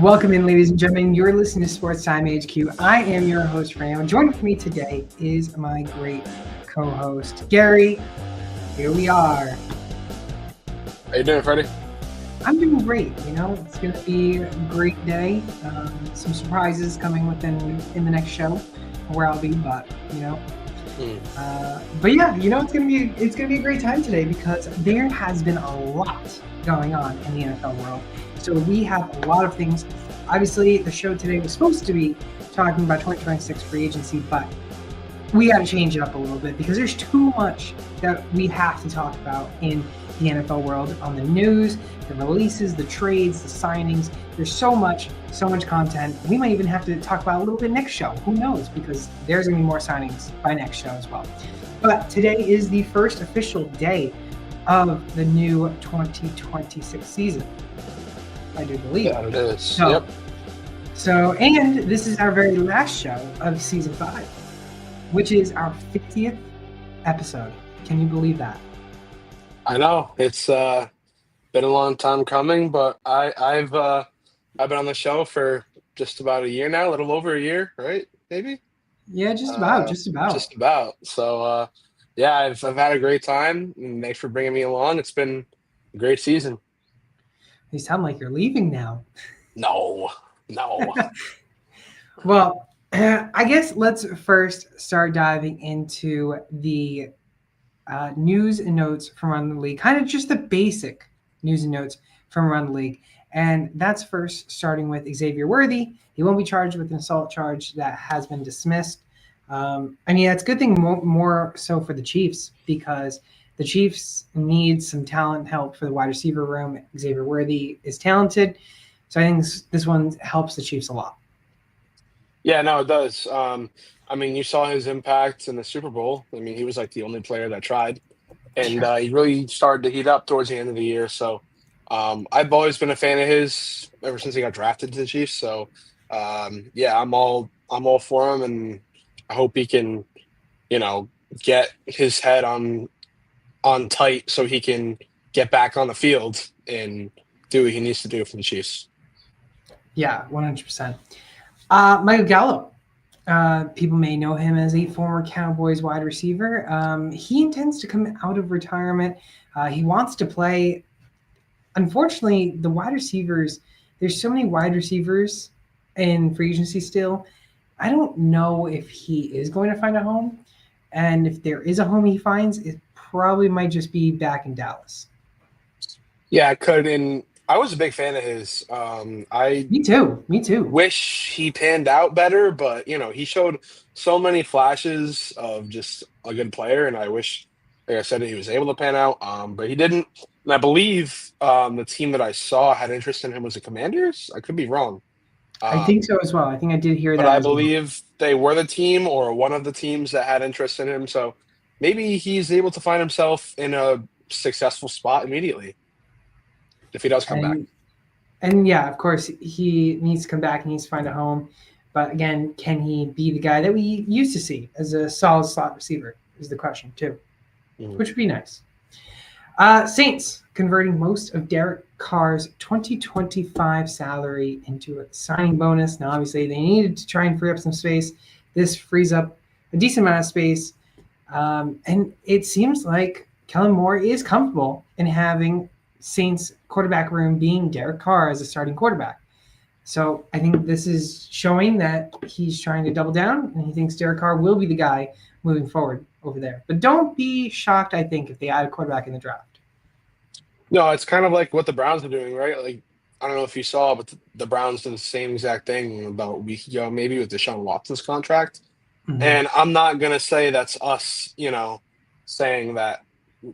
Welcome in, ladies and gentlemen. You're listening to Sports Time HQ. I am your host, Ram. Joining with me today is my great co-host, Gary. Here we are. How you doing, Freddie? I'm doing great. It's going to be a great day. Some surprises coming in the next show, where I'll be. But yeah, it's gonna be a great time today because there has been a lot going on in the NFL world. So we have a lot of things. Obviously, the show today was supposed to be talking about 2026 free agency, but we got to change it up a little bit because there's too much that we have to talk about in the NFL world on the news, the releases, the trades, the signings. There's so much content. We might even have to talk about a little bit next show. Who knows? Because there's going to be more signings by next show as well. But today is the first official day of the new 2026 season. I do believe. Yeah, it is. So, and this is our very last show of season 5, which is our 50th episode. Can you believe that? I know it's been a long time coming, but I've been on the show for just about a year now, a little over a year, right? Maybe. Yeah, just about. Just about. So yeah, I've had a great time, and thanks for bringing me along. It's been a great season. You sound like you're leaving now. No. Well, I guess let's first start diving into the news and notes from around the league, kind of just the basic news and notes from around the league. And that's first starting with Xavier Worthy. He won't be charged with an assault charge that has been dismissed. That's a good thing more so for the Chiefs because the Chiefs need some talent help for the wide receiver room. Xavier Worthy is talented. So I think this one helps the Chiefs a lot. Yeah, no, it does. You saw his impact in the Super Bowl. He was like the only player that tried, and he really started to heat up towards the end of the year. So I've always been a fan of his ever since he got drafted to the Chiefs. So yeah, I'm all for him, and I hope he can, get his head on tight so he can get back on the field and do what he needs to do for the Chiefs. Yeah, 100%. Michael Gallup. People may know him as a former Cowboys wide receiver. He intends to come out of retirement. He wants to play. Unfortunately, the wide receivers, there's so many wide receivers in free agency still. I don't know if he is going to find a home. And if there is a home he finds, it probably might just be back in Dallas. Yeah, it could. And I was a big fan of his. Me too. Wish he panned out better, but he showed so many flashes of just a good player, and I wish, like I said, he was able to pan out. But he didn't. And I believe the team that I saw had interest in him was the Commanders. I could be wrong. I think so as well. I think I did hear that. But I believe they were the team or one of the teams that had interest in him. So maybe he's able to find himself in a successful spot immediately if he does come back. And yeah, of course, he needs to come back. He needs to find a home. But again, can he be the guy that we used to see as a solid slot receiver is the question too, which would be nice. Saints converting most of Derek Carr's 2025 salary into a signing bonus. Now, obviously, they needed to try and free up some space. This frees up a decent amount of space. And it seems like Kellen Moore is comfortable in having Saints quarterback room being Derek Carr as a starting quarterback. So I think this is showing that he's trying to double down and he thinks Derek Carr will be the guy moving forward over there. But don't be shocked, I think, if they add a quarterback in the draft. No, it's kind of like what the Browns are doing, right? Like, I don't know if you saw, but the Browns did the same exact thing about a week ago, maybe with Deshaun Watson's contract. Mm-hmm. And I'm not going to say that's us, saying that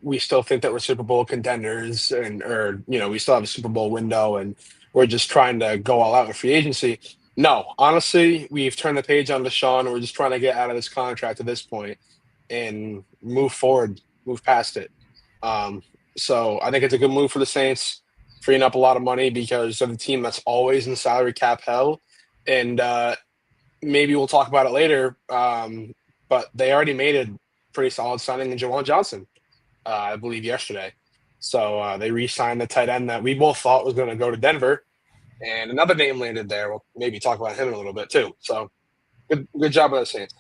we still think that we're Super Bowl contenders or we still have a Super Bowl window and we're just trying to go all out with free agency. No, honestly, we've turned the page on Deshaun and we're just trying to get out of this contract at this point and move forward, move past it. So I think it's a good move for the Saints, freeing up a lot of money because of the team that's always in salary cap hell. And maybe we'll talk about it later, but they already made a pretty solid signing in Jawan Johnson, I believe, yesterday. So they re-signed the tight end that we both thought was going to go to Denver. and another name landed there. We'll maybe talk about him in a little bit too. So good job by the Saints.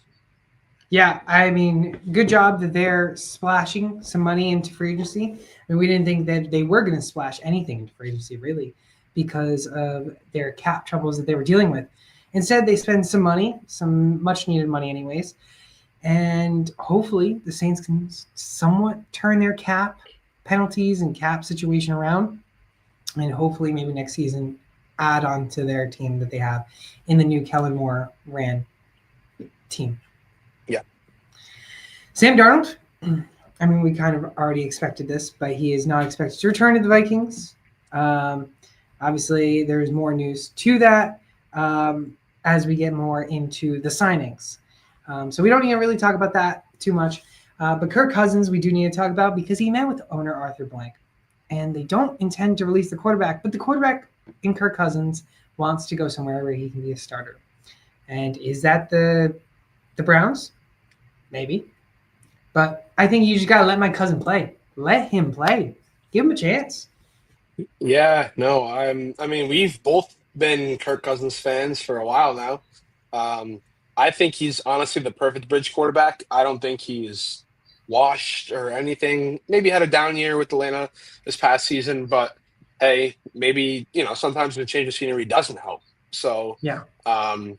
Yeah, I mean, good job that they're splashing some money into free agency. I mean, we didn't think that they were going to splash anything into free agency, really, because of their cap troubles that they were dealing with. Instead, they spend some money, some much needed money, anyways, and hopefully the Saints can somewhat turn their cap penalties and cap situation around, and hopefully maybe next season add on to their team that they have in the new Kellen Moore ran team. Yeah. Sam Darnold, I mean, we kind of already expected this, but he is not expected to return to the Vikings. Obviously, there's more news to that as we get more into the signings. So we don't need to really talk about that too much. But Kirk Cousins, we do need to talk about because he met with owner Arthur Blank, and they don't intend to release the quarterback, but the quarterback in Kirk Cousins wants to go somewhere where he can be a starter. And is that the Browns? Maybe. But I think you just got to let my cousin play. Let him play. Give him a chance. Yeah, no, I mean, we've both been Kirk Cousins fans for a while now. I think he's honestly the perfect bridge quarterback. I don't think he's washed or anything. Maybe had a down year with Atlanta this past season, but hey, maybe, sometimes the change of scenery doesn't help. So, Yeah. um,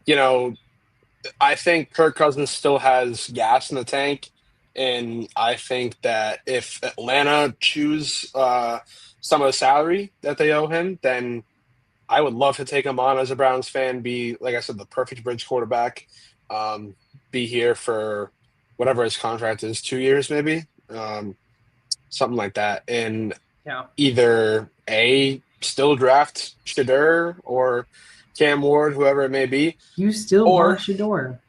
you know, I think Kirk Cousins still has gas in the tank, and I think that if Atlanta choose some of the salary that they owe him, then I would love to take him on as a Browns fan. Be like I said, the perfect bridge quarterback. Um, be here for whatever his contract is, 2 years maybe, something like that, and Yeah. either a still draft Shadur or Cam Ward, whoever it may be, You still want or Shador.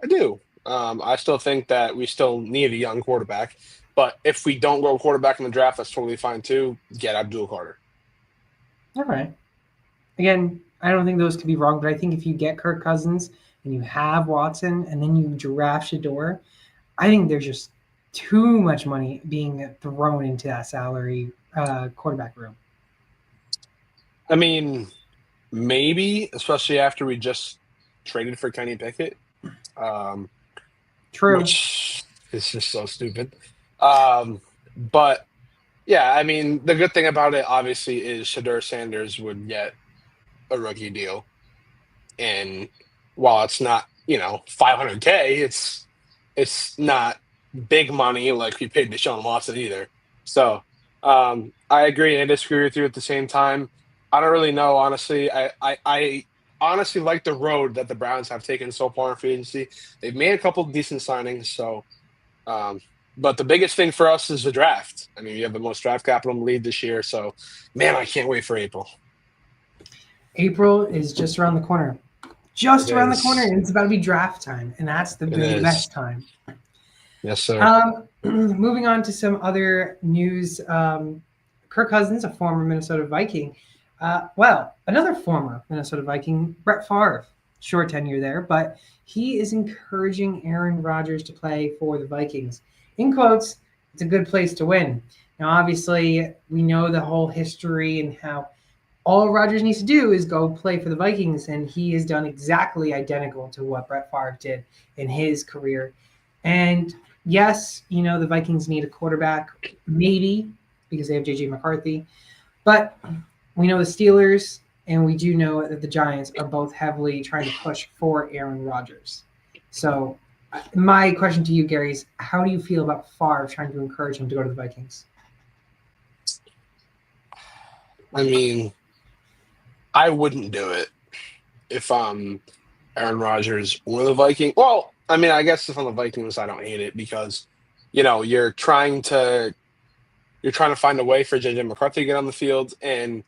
I do. I still think that we still need a young quarterback. But if we don't go quarterback in the draft, that's totally fine too. Get Abdul Carter. All right. Again, I don't think those could be wrong, but I think if you get Kirk Cousins and you have Watson and then you draft Shador, I think there's just too much money being thrown into that salary quarterback room. I mean, maybe, especially after we just traded for Kenny Pickett, True. which is just so stupid. But yeah, I mean, the good thing about it, obviously, is Shadur Sanders would get a rookie deal. And while it's not, 500K, it's not big money like we paid Deshaun Watson either. So I agree and I disagree with you at the same time. I don't really know, honestly. I honestly like the road that the Browns have taken so far in free agency. They've made a couple of decent signings. So, but the biggest thing for us is the draft. I mean, we have the most draft capital in the league this year. So, man, I can't wait for April. April is just around the corner. Just It around is. the corner, and it's about to be draft time, and that's the best time. Yes, sir. Moving on to some other news. Kirk Cousins, a former Minnesota Viking. Another former Minnesota Viking, Brett Favre, short tenure there, but he is encouraging Aaron Rodgers to play for the Vikings. In quotes, it's a good place to win. Now, obviously, we know the whole history and how all Rodgers needs to do is go play for the Vikings, and he has done exactly identical to what Brett Favre did in his career. And yes, the Vikings need a quarterback, maybe because they have JJ McCarthy, but we know the Steelers and we do know that the Giants are both heavily trying to push for Aaron Rodgers. So my question to you, Gary, is how do you feel about Favre trying to encourage him to go to the Vikings? I mean, I wouldn't do it if Aaron Rodgers or the Viking. Well, I mean, I guess if I'm the Vikings, I don't hate it because you're trying to find a way for JJ McCarthy to get on the field, and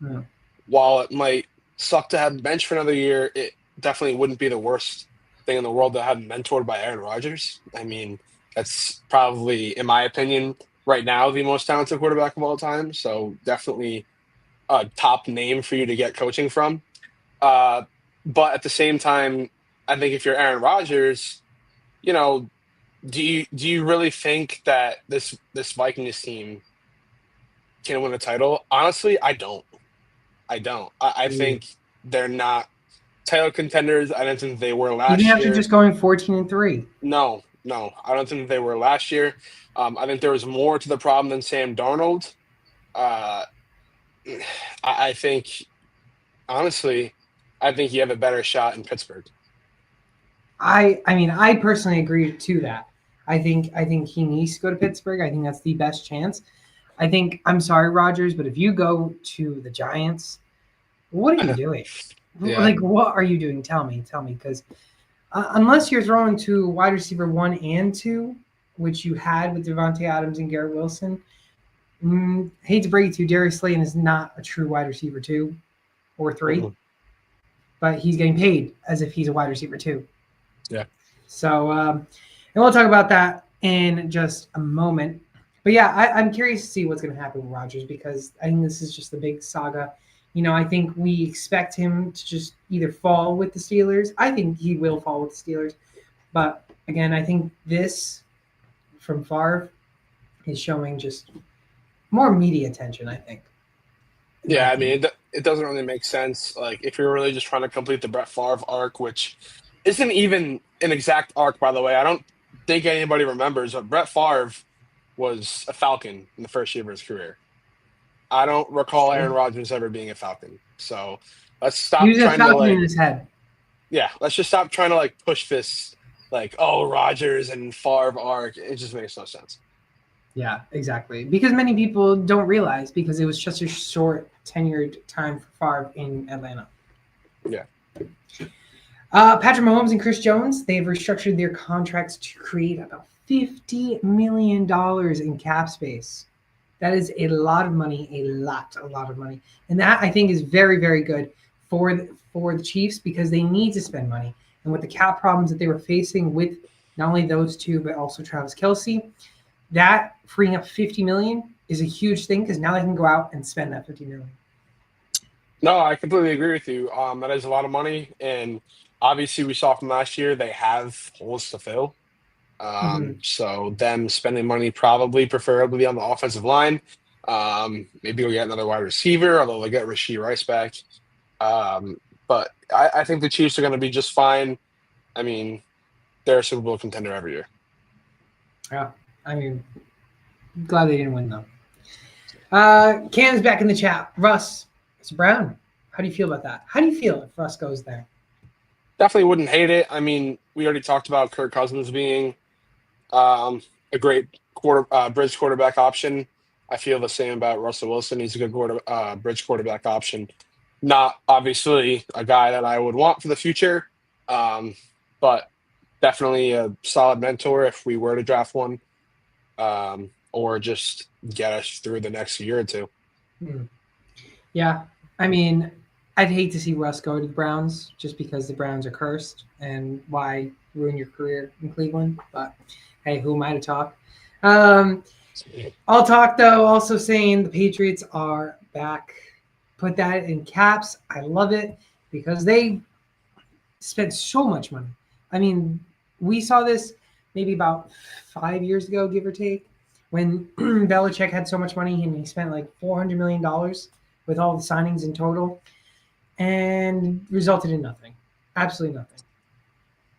while it might suck to have bench for another year, it definitely wouldn't be the worst thing in the world to have mentored by Aaron Rodgers. I mean, that's probably, in my opinion, right now the most talented quarterback of all time. So definitely a top name for you to get coaching from. But at the same time, I think if you're Aaron Rodgers, do you really think that this Vikings team can win a title? Honestly, I don't. I don't. I think they're not title contenders. I don't think they were Even last after year. just going 14-3. No, no, I don't think they were last year. I think there was more to the problem than Sam Darnold. Uh, I think, honestly, I think you have a better shot in Pittsburgh. I mean, I personally agree to that. I think he needs to go to Pittsburgh. I think that's the best chance. I'm sorry, Rogers, but if you go to the Giants, what are you doing? Yeah. Like, what are you doing? Tell me, because unless you're throwing to wide receiver 1 and 2, which you had with Devontae Adams and Garrett Wilson, hate to break it to you, Darius Slayton is not a true wide receiver 2 or 3, Mhm. but he's getting paid as if he's a wide receiver 2. Yeah. So, and we'll talk about that in just a moment. But yeah, I'm curious to see what's going to happen with Rodgers because I think this is just a big saga. I think we expect him to just either fall with the Steelers. I think he will fall with the Steelers. But again, I think this from Favre is showing just more media attention, I think. Yeah, I mean, it doesn't really make sense. Like, if you're really just trying to complete the Brett Favre arc, which isn't even an exact arc, by the way. I don't think anybody remembers, but Brett Favre was a Falcon in the first year of his career. I don't recall Aaron Rodgers ever being a Falcon. So let's He stop was a trying to Falcon in his head. yeah, let's just stop trying to push this Rodgers and Favre arc. It just makes no sense. Yeah, exactly. Because many people don't realize because it was just a short tenured time for Favre in Atlanta. Yeah. Patrick Mahomes and Chris Jones, they've restructured their contracts to create about $50 million in cap space. That is a lot of money, a lot of money. And that I think is very, very good for the Chiefs because they need to spend money. And with the cap problems that they were facing with not only those two, but also Travis Kelce, that freeing up $50 million is a huge thing because now they can go out and spend that $50 million. No, I completely agree with you. That is a lot of money, and obviously we saw from last year they have holes to fill. So them spending money probably preferably on the offensive line. Maybe we'll get another wide receiver, although they get Rashee Rice back. But I think the Chiefs are going to be just fine. I mean, they're a Super Bowl contender every year. Yeah, I mean, glad they didn't win though. Cam's back in the chat. Russ, it's Brown. How do you feel about that? How do you feel if Russ goes there? Definitely wouldn't hate it. I mean, we already talked about Kirk Cousins being a great bridge quarterback option. I feel the same about Russell Wilson. He's a good bridge quarterback option. Not obviously a guy that I would want for the future, but definitely a solid mentor if we were to draft one, or just get us through the next year or two. Yeah, I mean, I'd hate to see Russ go to the Browns just because the Browns are cursed, and why ruin your career in Cleveland? But hey, who am I to talk? I'll talk though. Also saying the Patriots are back. Put that in caps. I love it because they spent so much money. I mean, we saw this maybe about 5 years ago, give or take, when Belichick had so much money and he spent like $400 million with all the signings in total and resulted in nothing. Absolutely nothing.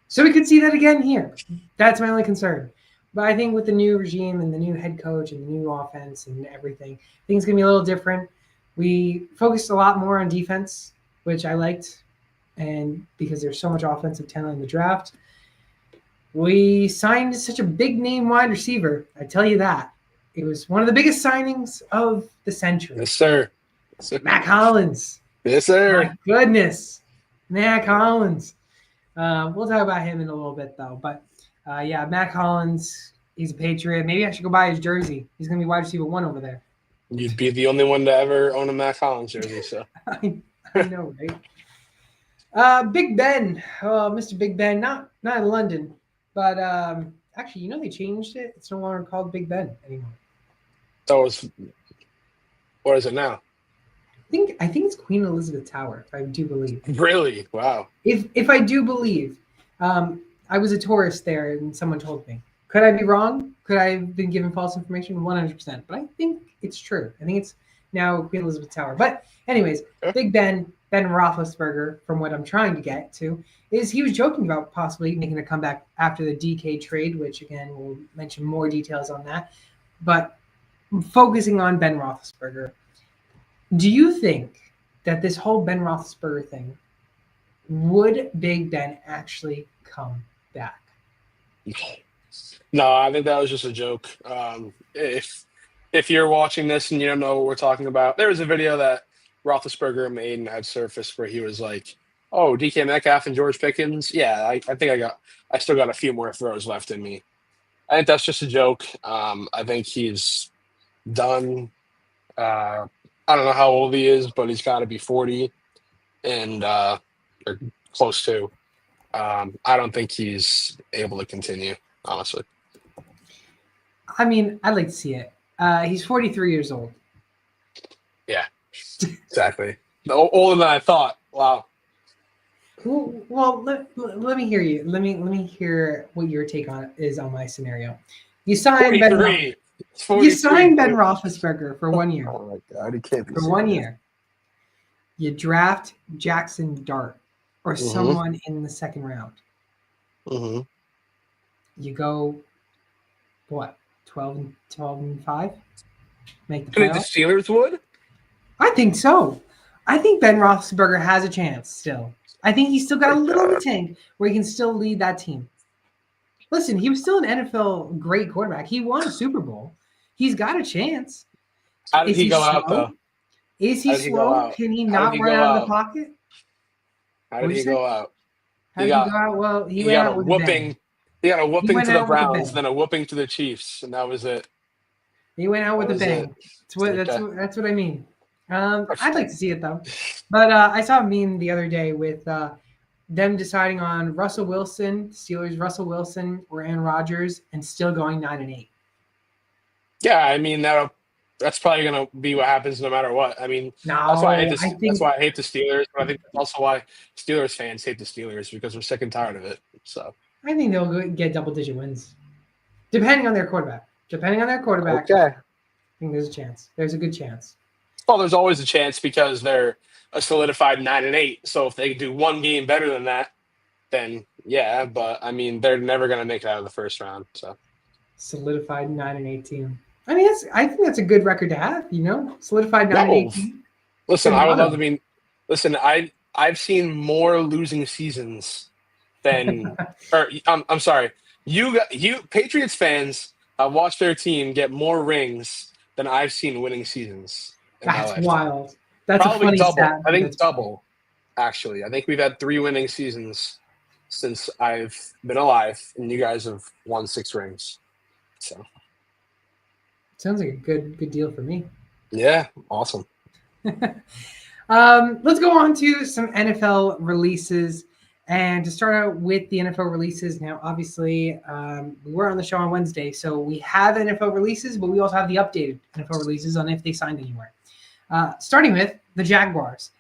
So we could see that again here. That's my only concern. But I think with the new regime and the new head coach and the new offense and everything, things going to be a little different. We focused a lot more on defense, which I liked. And because there's so much offensive talent in the draft, we signed such a big name wide receiver. I tell you that. It was one of the biggest signings of the century. Yes, sir. Mac Hollins. Yes, sir. My goodness. Mac Hollins. We'll talk about him in a little bit, though. But, yeah, Mac Hollins, he's a Patriot. Maybe I should go buy his jersey. He's going to be wide receiver 1 over there. You'd be the only one to ever own a Mac Hollins jersey. So I know, right? Big Ben. Mr. Big Ben. Not in London. But actually, they changed it. It's no longer called Big Ben anymore. So what is it now? I think it's Queen Elizabeth Tower, if I do believe. Really? Wow. If I do believe, I was a tourist there and someone told me. Could I be wrong? Could I have been given false information? 100%. But I think it's true. I think it's now Queen Elizabeth Tower. But anyways, Big Ben Roethlisberger, from what I'm trying to get to, is he was joking about possibly making a comeback after the DK trade, which again we'll mention more details on that. But focusing on Ben Roethlisberger, do you think that this whole Ben Roethlisberger thing would Big Ben actually come back? No, I think that was just a joke. If you're watching this and you don't know what we're talking about, there was a video that Roethlisberger made and had surfaced where he was like, "Oh, DK Metcalf and George Pickens. Yeah, I think I still got a few more throws left in me." I think that's just a joke. I think he's done. I don't know how old he is, but he's got to be 40 and or close to. I don't think he's able to continue, honestly. I mean, I'd like to see it. He's 43 years old. Yeah, exactly. Older than I thought. Wow. Well, let me hear you. Let me hear what your take on it is on my scenario. You signed Ben. You signed Ben Roethlisberger for 1 year. Oh my God, he can't be for 1 year. You draft Jackson Dart or someone in the second round. Mm-hmm. You go, what, 12 and 5? Make the playoffs? You think the Steelers would? I think so. I think Ben Roethlisberger has a chance still. I think he's still got a little in the tank where he can still lead that team. Listen, he was still an NFL great quarterback. He won a Super Bowl. He's got a chance. How did he go out, though? Is he slow? Can he not run out of the pocket? How did he go out? How did he go out? Well, he went out with a whooping. He got a whooping to the Browns, then a whooping to the Chiefs, and that was it. He went out with a bang. That's what I mean. I'd like to see it, though. But I saw a meme the other day with them deciding on Russell Wilson, Steelers, Russell Wilson, or Aaron Rodgers, and still going 9-8. Yeah, I mean that's probably going to be what happens no matter what. I mean, that's why I hate the Steelers, but I think that's also why Steelers fans hate the Steelers because we're sick and tired of it. So I think they'll get double-digit wins, depending on their quarterback. Okay. I think there's a chance. There's a good chance. Well, there's always a chance because they're a solidified 9-8. So if they do one game better than that, then yeah. But I mean, they're never going to make it out of the first round. So solidified 9-8 team. I mean, I think that's a good record to have. Solidified 9-8 team. Listen, I would love to be. Listen, I've seen more losing seasons than. I'm sorry. You Patriots fans have watched their team get more rings than I've seen winning seasons. That's wild. That's probably a funny double. stat. I think double. Actually, I think we've had 3 winning seasons since I've been alive, and you guys have won 6 rings. So sounds like a good deal for me. Yeah, awesome. Let's go on to some NFL releases. And to start out with the NFL releases, now obviously we were on the show on Wednesday, so we have NFL releases, but we also have the updated NFL releases on if they signed anywhere. Starting with the Jaguars.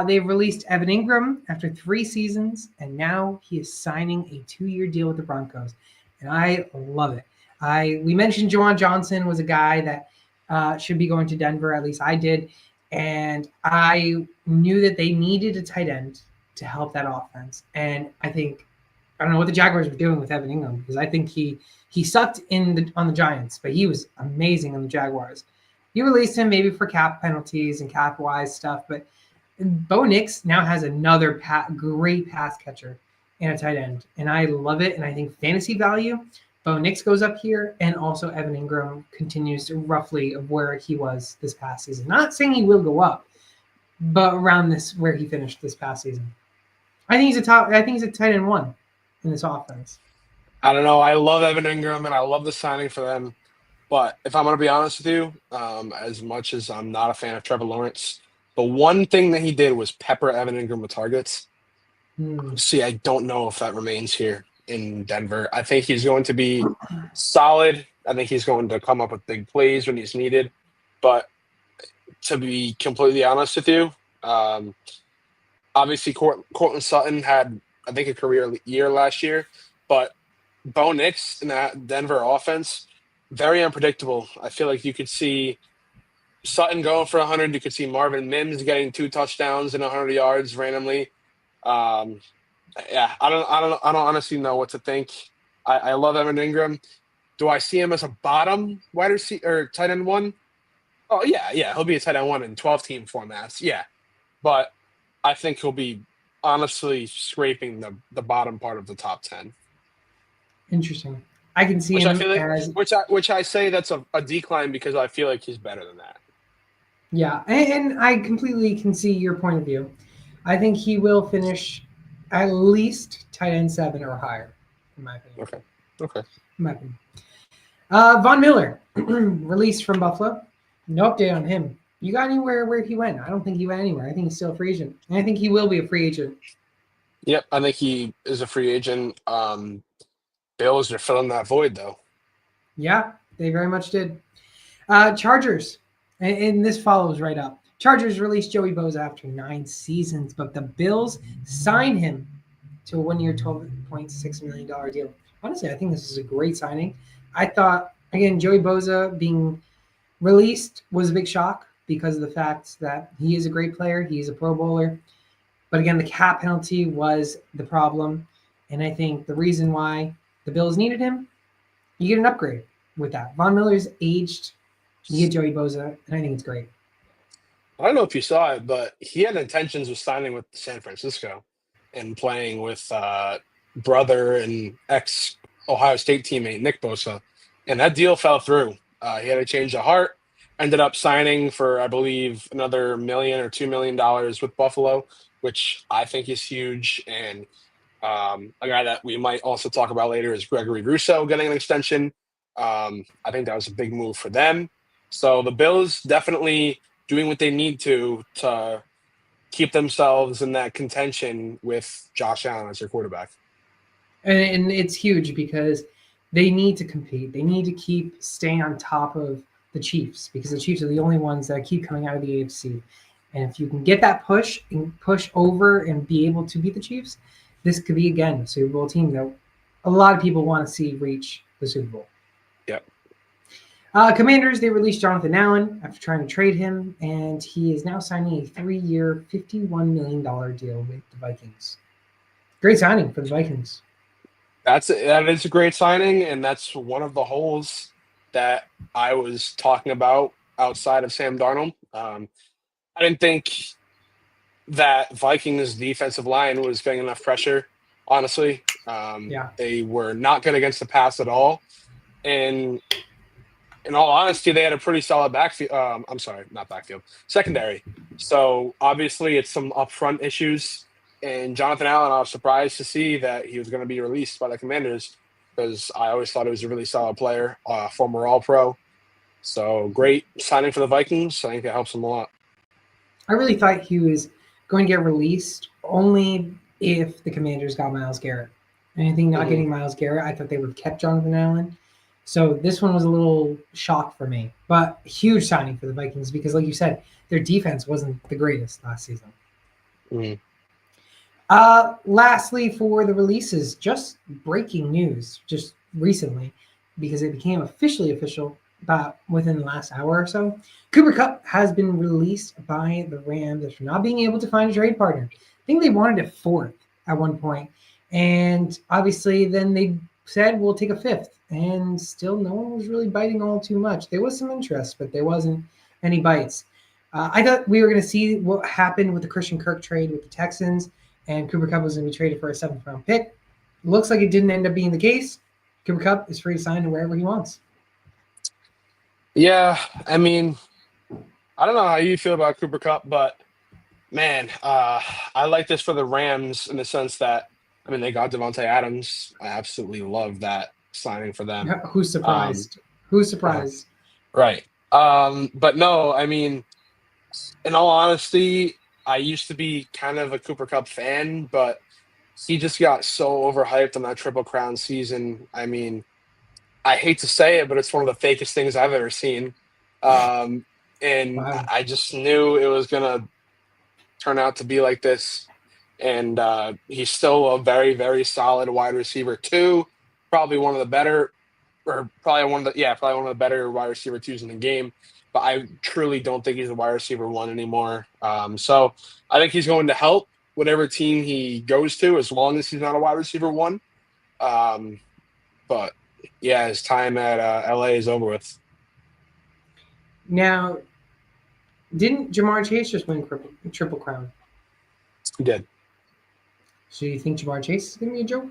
They've released Evan Ingram after 3 seasons, and now he is signing a 2-year deal with the Broncos. And I love it. We mentioned Juwan Johnson was a guy that should be going to Denver, at least I did. And I knew that they needed a tight end to help that offense. And I don't know what the Jaguars were doing with Evan Ingram, because I think he sucked on the Giants, but he was amazing on the Jaguars. You released him maybe for cap penalties and cap-wise stuff, but Bo Nix now has another great pass catcher and a tight end, and I love it. And I think fantasy value, Bo Nix goes up here, and also Evan Ingram continues to roughly of where he was this past season. Not saying he will go up, but around this where he finished this past season. I think he's a tight end 1 in this offense. I don't know. I love Evan Ingram, and I love the signing for them. But if I'm going to be honest with you, as much as I'm not a fan of Trevor Lawrence, the one thing that he did was pepper Evan Ingram with targets. See, I don't know if that remains here in Denver. I think he's going to be solid. I think he's going to come up with big plays when he's needed. But to be completely honest with you, obviously Courtland Sutton had, I think, a career year last year. But Bo Nix in that Denver offense, very unpredictable. I feel like you could see Sutton going for 100. You could see Marvin Mims getting 2 touchdowns and 100 yards randomly. Um, yeah, I don't honestly know what to think. I love Evan Ingram. Do I see him as a bottom wide receiver or tight end one? Oh yeah, he'll be a tight end one in 12-team formats. Yeah, but I think he'll be honestly scraping the bottom part of the top 10. Interesting. I can see Which I him feel like, as which I say that's a decline because I feel like he's better than that. yeah, and I completely can see your point of view. I think he will finish at least tight end 7 or higher, in my opinion. Okay. Okay. In my opinion. Von Miller, released from Buffalo. No update on him. You got anywhere where he went? I don't think he went anywhere. I think he's still a free agent. And I think he will be a free agent. Yep, I think he is a free agent. Bills are filling that void though. Yeah, they very much did. Chargers, and this follows right up. Chargers released Joey Bosa after 9 seasons, but the Bills signed him to a 1-year, $12.6 million deal. Honestly, I think this is a great signing. I thought, again, Joey Bosa being released was a big shock because of the fact that he is a great player. He's a Pro Bowler. But again, the cap penalty was the problem. And I think the reason why the Bills needed him, you get an upgrade with that. Von Miller's aged. You get Joey Bosa, and I think it's great. I don't know if you saw it, but he had intentions of signing with San Francisco and playing with brother and ex Ohio State teammate Nick Bosa, and that deal fell through. He had a change of heart. Ended up signing for, I believe, another $1 or $2 million with Buffalo, which I think is huge. And a guy that we might also talk about later is Gregory Rousseau getting an extension. I think that was a big move for them. So the Bills definitely doing what they need to keep themselves in that contention with Josh Allen as their quarterback. And it's huge because they need to compete. They need to keep staying on top of the Chiefs because the Chiefs are the only ones that keep coming out of the AFC. And if you can get that push and push over and be able to beat the Chiefs, this could be, again, a Super Bowl team that a lot of people want to see reach the Super Bowl. Yep. Commanders, they released Jonathan Allen after trying to trade him, and he is now signing a 3-year, $51 million deal with the Vikings. Great signing for the Vikings. That is a great signing, and that's one of the holes that I was talking about outside of Sam Darnold. I didn't think that Vikings defensive line was getting enough pressure, honestly. They were not good against the pass at all. And in all honesty, they had a pretty solid backfield. I'm sorry, not backfield, secondary. So obviously it's some upfront issues. And Jonathan Allen, I was surprised to see that he was going to be released by the Commanders because I always thought he was a really solid player, former All-Pro. So great signing for the Vikings. I think it helps them a lot. I really thought he was going to get released only if the Commanders got Myles Garrett. And I think not getting Myles Garrett, I thought they would have kept Jonathan Allen. So this one was a little shock for me. But huge signing for the Vikings because, like you said, their defense wasn't the greatest last season. Lastly, for the releases, just breaking news just recently because it became officially official about within the last hour or so. Cooper Kupp has been released by the Rams after not being able to find a trade partner. I think they wanted a 4th at one point, and obviously then they said we'll take a 5th, and still no one was really biting all too much. There was some interest, but there wasn't any bites. I thought we were going to see what happened with the Christian Kirk trade with the Texans, and Cooper Kupp was going to be traded for a 7th-round pick. Looks like it didn't end up being the case. Cooper Kupp is free to sign to wherever he wants. Yeah, I mean, I don't know how you feel about Cooper Kupp, but man, I like this for the Rams in the sense that, I mean, they got Devontae Adams. I absolutely love that signing for them. Who's surprised? Who's surprised? Right. But no, I mean, in all honesty, I used to be kind of a Cooper Kupp fan, but he just got so overhyped on that Triple Crown season. I mean, I hate to say it, but it's one of the fakest things I've ever seen. And wow. I just knew it was going to turn out to be like this. And he's still a very, very solid wide receiver too. Probably one of the better wide receiver 2s in the game. but I truly don't think he's a wide receiver one anymore. So I think he's going to help whatever team he goes to, as long as he's not a wide receiver one. Um, but yeah, his time at LA is over with. Now, didn't Jamar Chase just win Triple Crown? He did. So you think Jamar Chase is going to be a joke?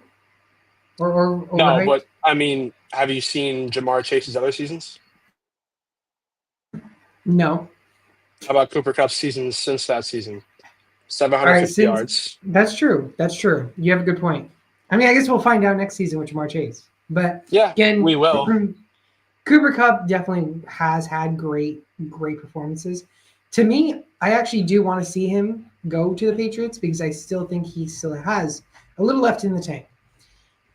Or No, overhyped? but I mean, have you seen Jamar Chase's other seasons? No. How about Cooper Cup's seasons since that season? All right, 750 since yards. that's true. That's true. You have a good point. I mean, I guess we'll find out next season with Jamar Chase. But Yeah, we again, will. Cooper Cup definitely has had great performances. To me, I actually do want to see him go to the Patriots because I still think he still has a little left in the tank.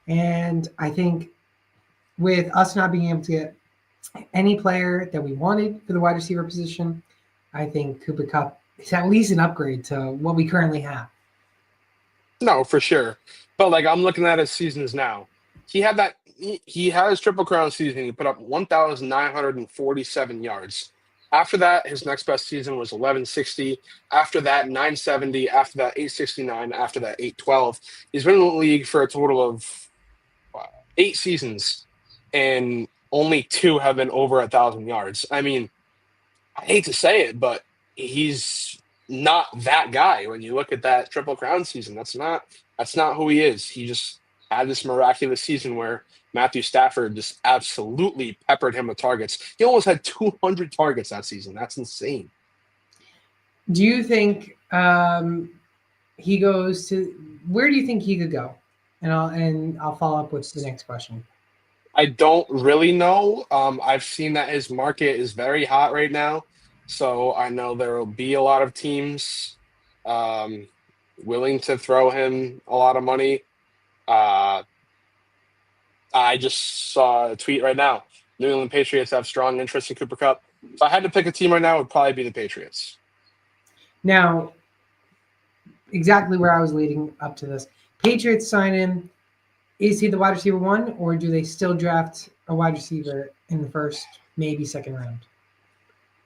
And I think with us not being able to get any player that we wanted for the wide receiver position, I think Cooper Cup is at least an upgrade to what we currently have. No, for sure. But like I'm looking at his seasons now. He had that he had his triple crown season. He put up 1,947 yards. After that, his next best season was 1160. After that, 970. After that, 869. After that, 812. He's been in the league for a total of 8 seasons, and only 2 have been over 1,000 yards. I mean, I hate to say it, but he's not that guy. When you look at that Triple Crown season, that's not who he is. He just had this miraculous season where Matthew Stafford just absolutely peppered him with targets. He almost had 200 targets that season. That's insane. Do you think he goes to where do you think he could go? And I'll follow up with the next question. I don't really know. I've seen that his market is very hot right now. So I know there will be a lot of teams willing to throw him a lot of money. I just saw a tweet right now. New England Patriots have strong interest in Cooper Cup. If I had to pick a team right now, it would probably be the Patriots. Now, exactly where I was leading up to this. Patriots sign him. Is he the wide receiver one, or do they still draft a wide receiver in the first, maybe second round?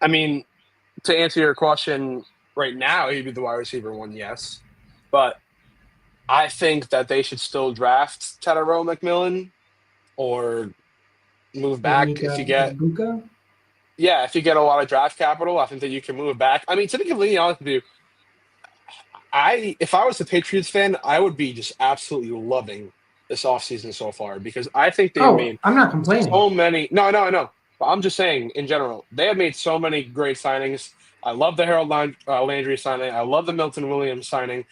I mean, to answer your question right now, he'd be the wide receiver one, yes. But I think that they should still draft Tedero McMillan or move back if you get Buka? yeah, if you get a lot of draft capital, I think that you can move back. I mean, to be completely honest with you, if I was a Patriots fan, I would be just absolutely loving this offseason so far because I think they've made I'm not complaining. so many. No, I know. But I'm just saying, in general, they have made so many great signings. I love the Harold Landry signing. I love the Milton Williams signing.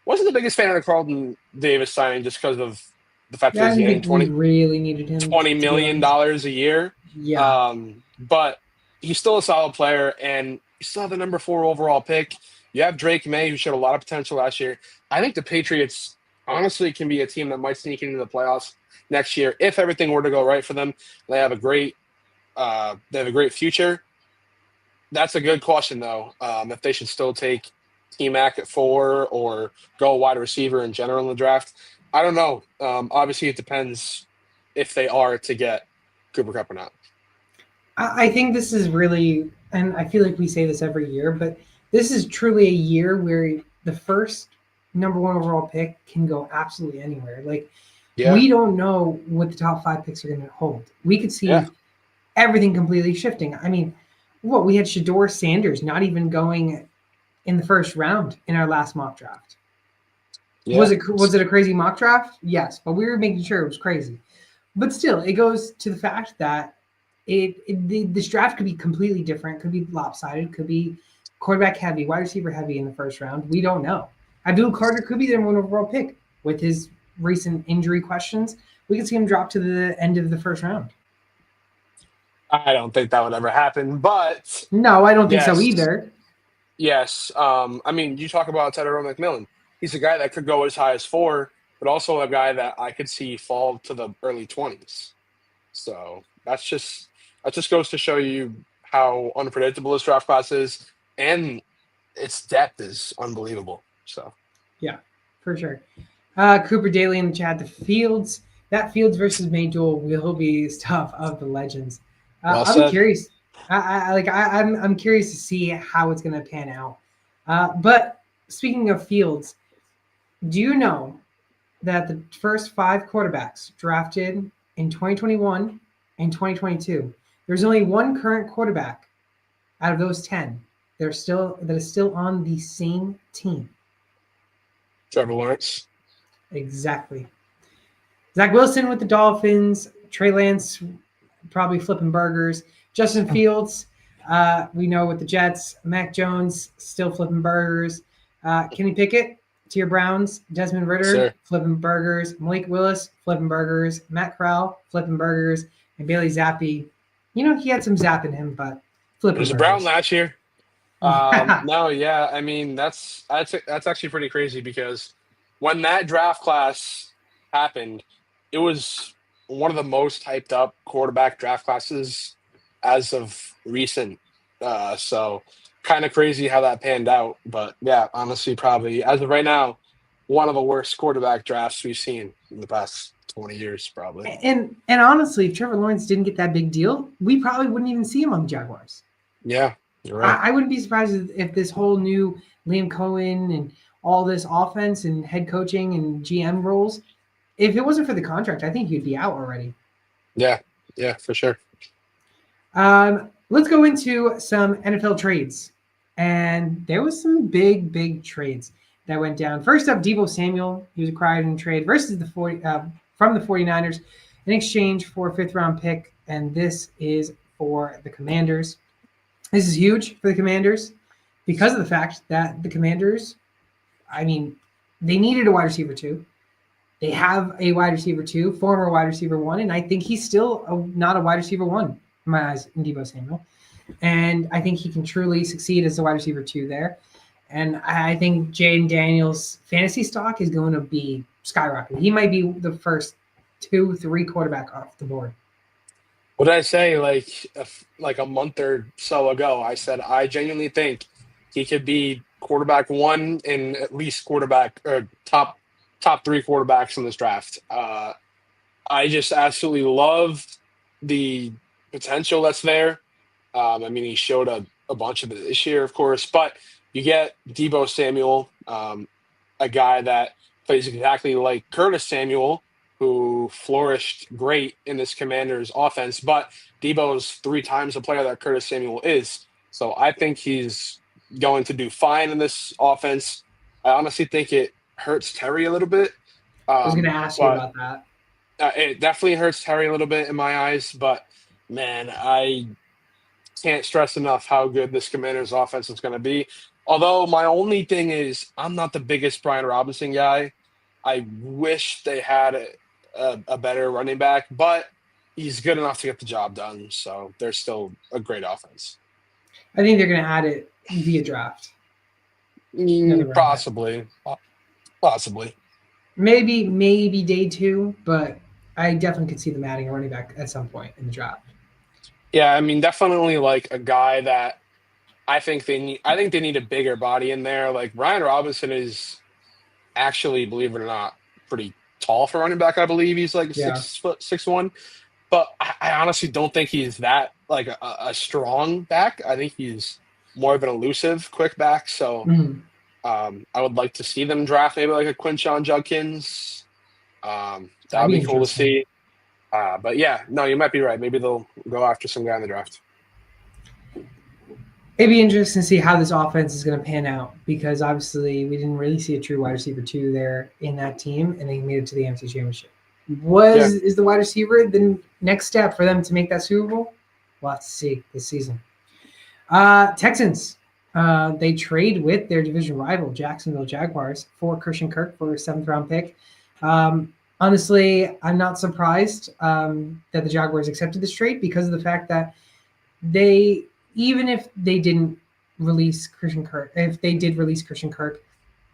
Wasn't the biggest fan of the Carlton Davis signing just because of the fact Yeah, that I he's didn't getting think we really needed him. $20 million a year. Yeah. But he's still a solid player, and you still have the number 4 overall pick. You have Drake May, who showed a lot of potential last year. I think the Patriots honestly can be a team that might sneak into the playoffs next year if everything were to go right for them. They have a great future. That's a good question, though. If they should still take T-Mac at 4 or go wide receiver in general in the draft, I don't know. Obviously, it depends if they are to get Cooper Kupp or not. I think this is really, and I feel like we say this every year, but this is truly a year where the first number 1 overall pick can go absolutely anywhere. Like, we don't know what the top 5 picks are going to hold. We could see everything completely shifting. I mean, we had Shador Sanders not even going in the first round in our last mock draft. Yeah. Was it a crazy mock draft? Yes, but we were making sure it was crazy. But still, it goes to the fact that this draft could be completely different, could be lopsided, could be quarterback heavy, wide receiver heavy in the first round. We don't know. Abdul Carter could be the number 1 overall pick with his recent injury questions. We could see him drop to the end of the first round. I don't think that would ever happen, but no, I don't think so either. Yes. I mean, you talk about Tedero McMillan. He's a guy that could go as high as 4, but also a guy that I could see fall to the early 20s. So that just goes to show you how unpredictable this draft class is, and its depth is unbelievable. So yeah, for sure. Cooper Daly in the chat. That Fields versus May duel will be stuff of the legends. I'll be curious. I'm curious to see how it's going to pan out. But speaking of Fields, do you know that the first 5 quarterbacks drafted in 2021 and 2022, there's only one current quarterback out of those 10 that is still on the same team? Trevor Lawrence. Exactly. Zach Wilson with the Dolphins, Trey Lance probably flipping burgers, Justin Fields, we know with the Jets, Mac Jones still flipping burgers, Kenny Pickett to your Browns, Desmond Ritter Sir. flipping burgers, Malik Willis flipping burgers, Matt Corral flipping burgers, and Bailey Zappi. You know, he had some zap in him, but flipping There's a Brown burgers. last year. Yeah. No, yeah, I mean that's actually pretty crazy because when that draft class happened, it was one of the most hyped up quarterback draft classes as of recent. So kind of crazy how that panned out, but yeah, honestly, probably as of right now, one of the worst quarterback drafts we've seen in the past 20 years, probably. And honestly, if Trevor Lawrence didn't get that big deal, we probably wouldn't even see him on the Jaguars. Yeah, you're right. I wouldn't be surprised if this whole new Liam Cohen and all this offense and head coaching and GM roles, if it wasn't for the contract, I think he'd be out already. Yeah, for sure. Let's go into some NFL trades. And there was some big trades that went down. First up, Deebo Samuel. He was acquired in trade versus from the 49ers in exchange for a 5th-round pick. And this is for the Commanders. This is huge for the Commanders because of the fact that the Commanders, I mean, they needed a wide receiver 2. They have a wide receiver 2, former wide receiver 1, and I think he's still not a wide receiver 1 in my eyes in Deebo Samuel. And I think he can truly succeed as a wide receiver 2 there. And I think Jaden Daniels' fantasy stock is going to be skyrocketing. He might be the first 2-3 quarterback off the board. What did I say like a month or so ago? I said I genuinely think he could be quarterback 1 and at least quarterback or top 3 quarterbacks in this draft. I just absolutely love the potential that's there. I mean, he showed a bunch of it this year, of course, but you get Deebo Samuel, a guy that plays exactly like Curtis Samuel, who flourished great in this Commanders offense, but Deebo's 3 times the player that Curtis Samuel is. So I think he's going to do fine in this offense. I honestly think it hurts Terry a little bit. I was going to ask you about that. It definitely hurts Terry a little bit in my eyes, but man, I can't stress enough how good this Commanders offense is going to be. Although my only thing is I'm not the biggest Brian Robinson guy. I wish they had a better running back, but he's good enough to get the job done. So they're still a great offense. I think they're going to add it via draft. Possibly. Maybe day 2, but I definitely could see them adding a running back at some point in the draft. Yeah, I mean, definitely like a guy that I think they need a bigger body in there. Like Brian Robinson is actually, believe it or not, pretty tall for running back. I believe he's like 6'1", but I honestly don't think he's that like a strong back. I think he's more of an elusive, quick back. So I would like to see them draft maybe like a Quinshon Judkins. That would be cool to see. But yeah, no, you might be right. Maybe they'll go after some guy in the draft. It'd be interesting to see how this offense is going to pan out because obviously we didn't really see a true wide receiver 2 there in that team, and they made it to the NFC Championship. Is the wide receiver the next step for them to make that Super Bowl? We'll have to see this season. Texans, they trade with their division rival, Jacksonville Jaguars, for Christian Kirk for a 7th-round pick. Honestly, I'm not surprised that the Jaguars accepted this trade because of the fact that even if they didn't release Christian Kirk,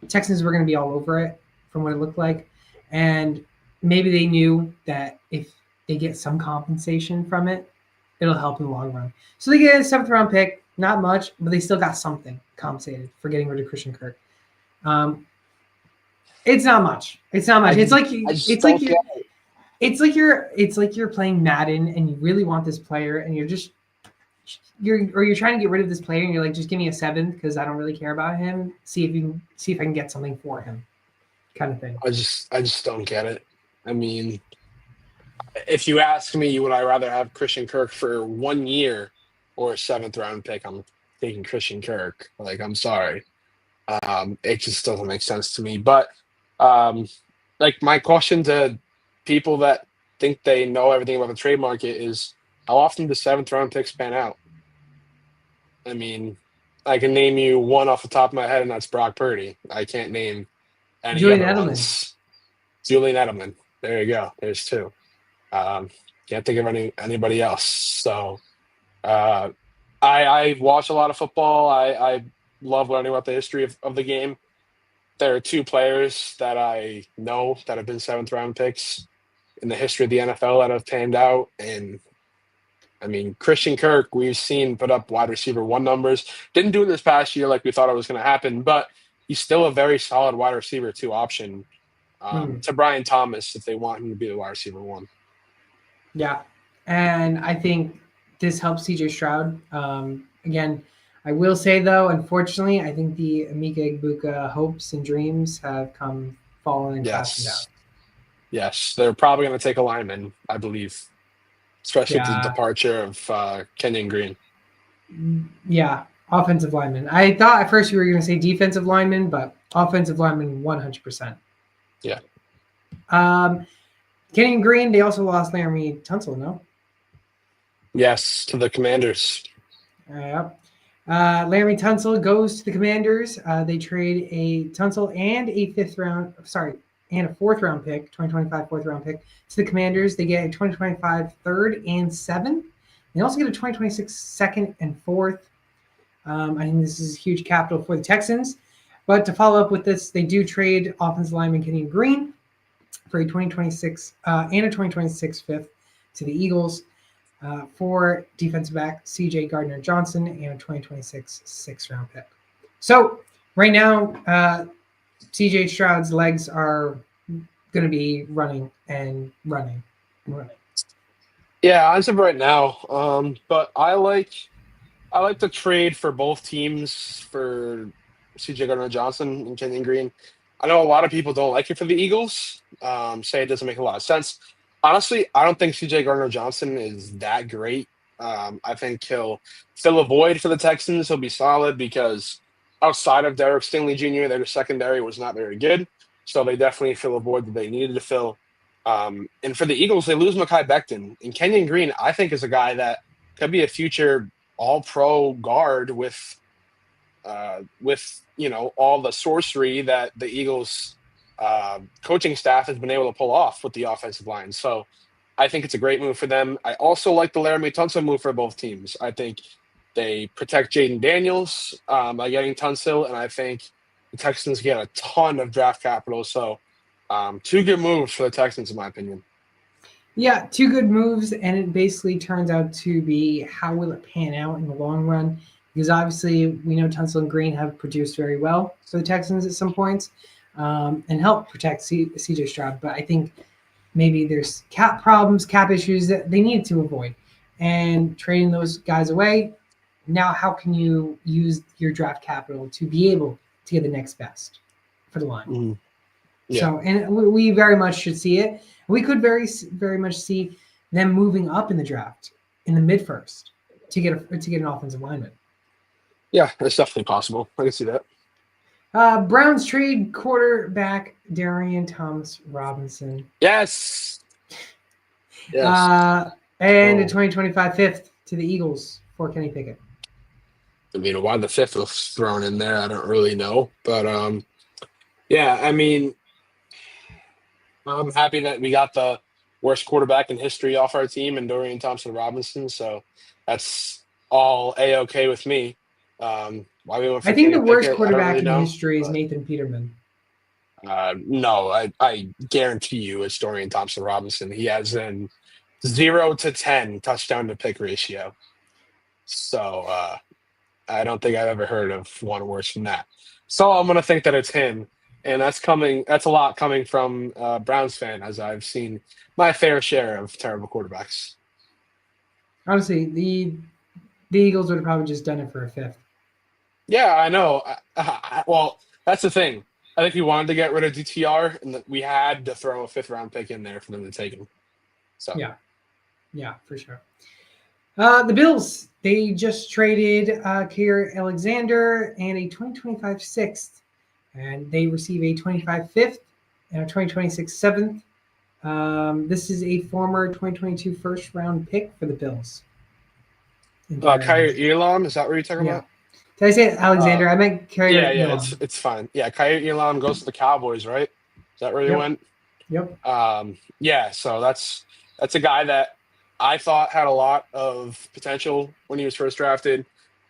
Texans were going to be all over it from what it looked like. And maybe they knew that if they get some compensation from it, it'll help in the long run. So they get a 7th-round pick, not much, but they still got something compensated for getting rid of Christian Kirk. It's not much. It's like you're playing Madden and you really want this player and you're just you're trying to get rid of this player, and you're like, just give me a 7th because I don't really care about him. See if I can get something for him, kind of thing. I just don't get it. I mean, if you ask me, would I rather have Christian Kirk for 1 year or a 7th round pick? I'm taking Christian Kirk. Like, I'm sorry. It just doesn't make sense to me. But like, my question to people that think they know everything about the trade market is, how often do 7th round picks pan out? I mean, I can name you one off the top of my head, and that's Brock Purdy. I can't name any Julian other Edelman. ones. Julian Edelman. There you go. There's 2. Can't think of anybody else. So I watch a lot of football. I love learning about the history of the game. There are 2 players that I know that have been 7th-round picks in the history of the NFL that have panned out. And, I mean, Christian Kirk, we've seen put up wide receiver 1 numbers. Didn't do it this past year like we thought it was going to happen, but he's still a very solid wide receiver 2 option to Brian Thomas if they want him to be the wide receiver 1. Yeah, and I think this helps CJ Stroud. Again, I will say, though, unfortunately, I think the Emeka Egbuka hopes and dreams have fallen and crashing down. Yes, they're probably going to take a lineman, I believe, especially with the departure of Kenyon Green. Yeah, offensive lineman. I thought at first you were going to say defensive lineman, but offensive lineman 100%. Yeah. Kenyon Green, they also lost Laramie Tunsil, no? Yes, to the Commanders. Yep. Laramie Tunsil goes to the Commanders. They trade a Tunsil and a 4th-round pick, 2025 4th-round pick, to the Commanders. They get a 2025 3rd and 7th. They also get a 2026 2nd and 4th. I think this is huge capital for the Texans. But to follow up with this, they do trade offensive lineman Kenyon Green for a 2026 and a 2026 5th to the Eagles. For defensive back CJ Gardner-Johnson and a 2026 6th-round pick. So right now, CJ Stroud's legs are going to be running. Yeah, as of right now. But I like the trade for both teams for CJ Gardner-Johnson and Kenyon Green. I know a lot of people don't like it for the Eagles. Say it doesn't make a lot of sense. Honestly, I don't think CJ Gardner-Johnson is that great. I think he'll fill a void for the Texans. He'll be solid because outside of Derek Stingley Jr., their secondary was not very good. So they definitely fill a void that they needed to fill. And for the Eagles, they lose Mekhi Becton. And Kenyon Green, I think, is a guy that could be a future all-pro guard with all the sorcery that the Eagles coaching staff has been able to pull off with the offensive line. So I think it's a great move for them. I also like the Laramie Tunsil move for both teams. I think they protect Jaden Daniels by getting Tunsil, and I think the Texans get a ton of draft capital. So 2 good moves for the Texans, in my opinion. Yeah, 2 good moves, and it basically turns out to be how will it pan out in the long run? Because obviously we know Tunsil and Green have produced very well for the Texans at some points. And help protect CJ Stroud. But I think maybe there's cap problems, cap issues that they need to avoid. And trading those guys away, now how can you use your draft capital to be able to get the next best for the line? Mm-hmm. Yeah. So, and we very much should see it. We could very, very much see them moving up in the draft in the mid-first to get an offensive lineman. Yeah, it's definitely possible. I can see that. Browns trade quarterback Darian Thomas-Robinson. Yes. And a 2025 5th to the Eagles for Kenny Pickett. I mean, why the 5th was thrown in there, I don't really know. But, yeah, I mean, I'm happy that we got the worst quarterback in history off our team and Dorian Thompson-Robinson. So that's all A-okay with me. Why we went for I think Kenny the worst Pickett, quarterback really in history is Nathan Peterman. No, I guarantee you it's Dorian Thompson-Robinson. He has an 0 to 10 touchdown to pick ratio. So I don't think I've ever heard of one worse than that. So I'm going to think that it's him. And that's a lot coming from Browns fan, as I've seen my fair share of terrible quarterbacks. Honestly, The Eagles would have probably just done it for a fifth. Yeah, I know. Well, that's the thing. I think we wanted to get rid of DTR, and that we had to throw a fifth round pick in there for them to take him. So Yeah, for sure. The Bills, they just traded Kier Alexander and a 2025 sixth, and they receive a 25 fifth and a 2026 seventh. This is a former 2022 first round pick for the Bills. Kyrie Elam, is that what you're talking about? Did I say Alexander? I meant Kyrie Yeah, Elam. it's fine. Yeah, Kyrie Elam goes to the Cowboys, right? Is that where he went? Yep. Yeah, so that's a guy that I thought had a lot of potential when he was first drafted.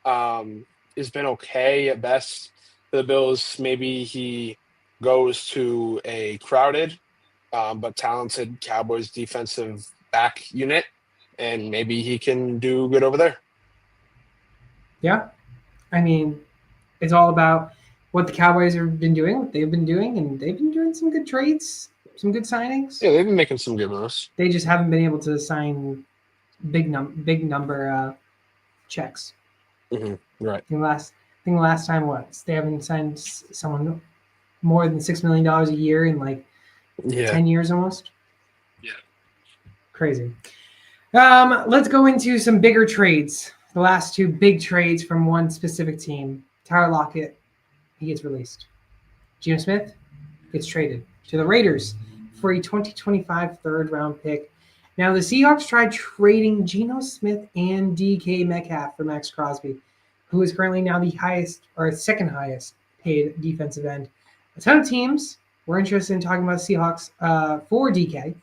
Has been okay at best for the Bills. Maybe he goes to a crowded but talented Cowboys defensive back unit, and maybe he can do good over there. Yeah. I mean, it's all about what the Cowboys have been doing, what they've been doing, and they've been doing some good trades, some good signings. Yeah, they've been making some good moves. They just haven't been able to sign big number checks. Right. I think last time they haven't signed someone more than $6 million a year in like 10 years almost. Yeah. Crazy. Let's go into some bigger trades. The last two big trades from one specific team. Tyler Lockett, he gets released. Geno Smith gets traded to the Raiders for a 2025 third round pick. Now, the Seahawks tried trading Geno Smith and DK Metcalf for Max Crosby, who is currently now the highest or second highest paid defensive end. A ton of teams were interested in talking about Seahawks for DK.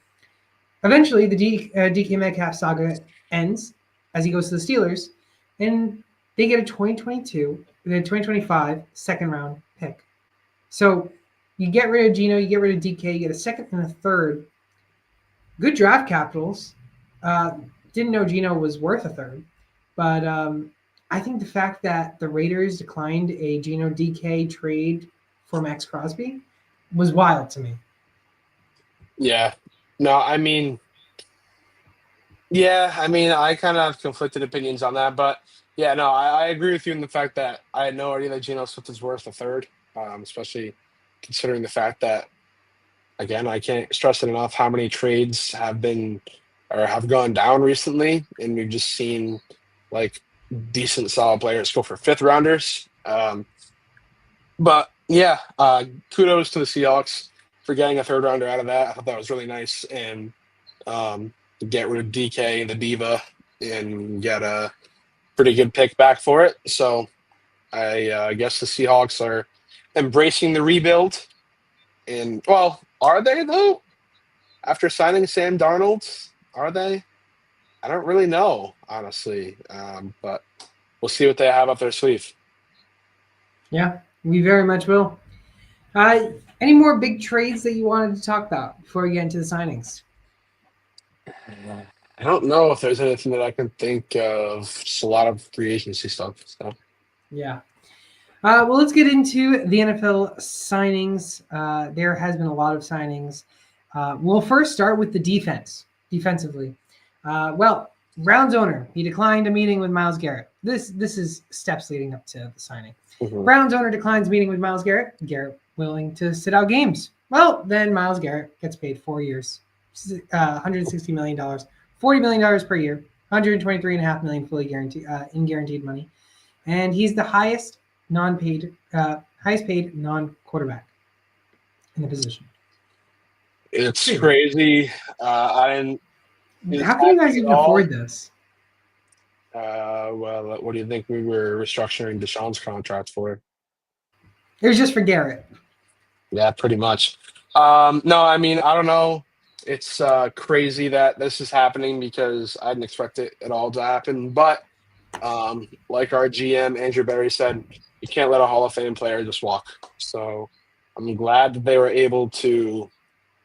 Eventually, the DK Metcalf saga ends as he goes to the Steelers, and they get a 2025 second round pick. So you get rid of Geno, you get rid of DK, you get a second and a third. Good draft capitals. Didn't know Geno was worth a third, but I think the fact that the Raiders declined a Geno DK trade for Max Crosby was wild to me. Yeah. No, I mean, I kind of have conflicted opinions on that, but yeah, no, I agree with you in the fact that I had no idea that Geno Smith is worth a third, especially considering the fact that, again, I can't stress it enough how many trades have been or have gone down recently, and we've just seen like decent, solid players go for fifth rounders. But yeah, kudos to the Seahawks for getting a third rounder out of that. I thought that was really nice, and get rid of DK, the diva, and get a pretty good pick back for it. So I guess the Seahawks are embracing the rebuild. And, well, are they, though? After signing Sam Darnold, are they? I don't really know, honestly. But we'll see what they have up their sleeve. Yeah, we very much will. Any more big trades that you wanted to talk about before we get into the signings? I don't know if there's anything that I can think of. Just a lot of free agency stuff. So. Yeah. Well, let's get into the NFL signings. There has been a lot of signings. We'll first start with the defensively. Browns owner, he declined a meeting with Myles Garrett. This is steps leading up to the signing. Mm-hmm. Browns owner declines meeting with Myles Garrett. Garrett willing to sit out games. Well, then Myles Garrett gets paid 4 years, $160 million, $40 million per year, $123.5 million fully guaranteed in guaranteed money, and he's the highest paid non-quarterback in the position. It's crazy. How can you guys even afford this? Well, what do you think we were restructuring Deshaun's contract for? It was just for Garrett. Yeah, pretty much. No, I mean, I don't know. It's crazy that this is happening because I didn't expect it at all to happen. But like our GM, Andrew Berry, said, you can't let a Hall of Fame player just walk. So I'm glad that they were able to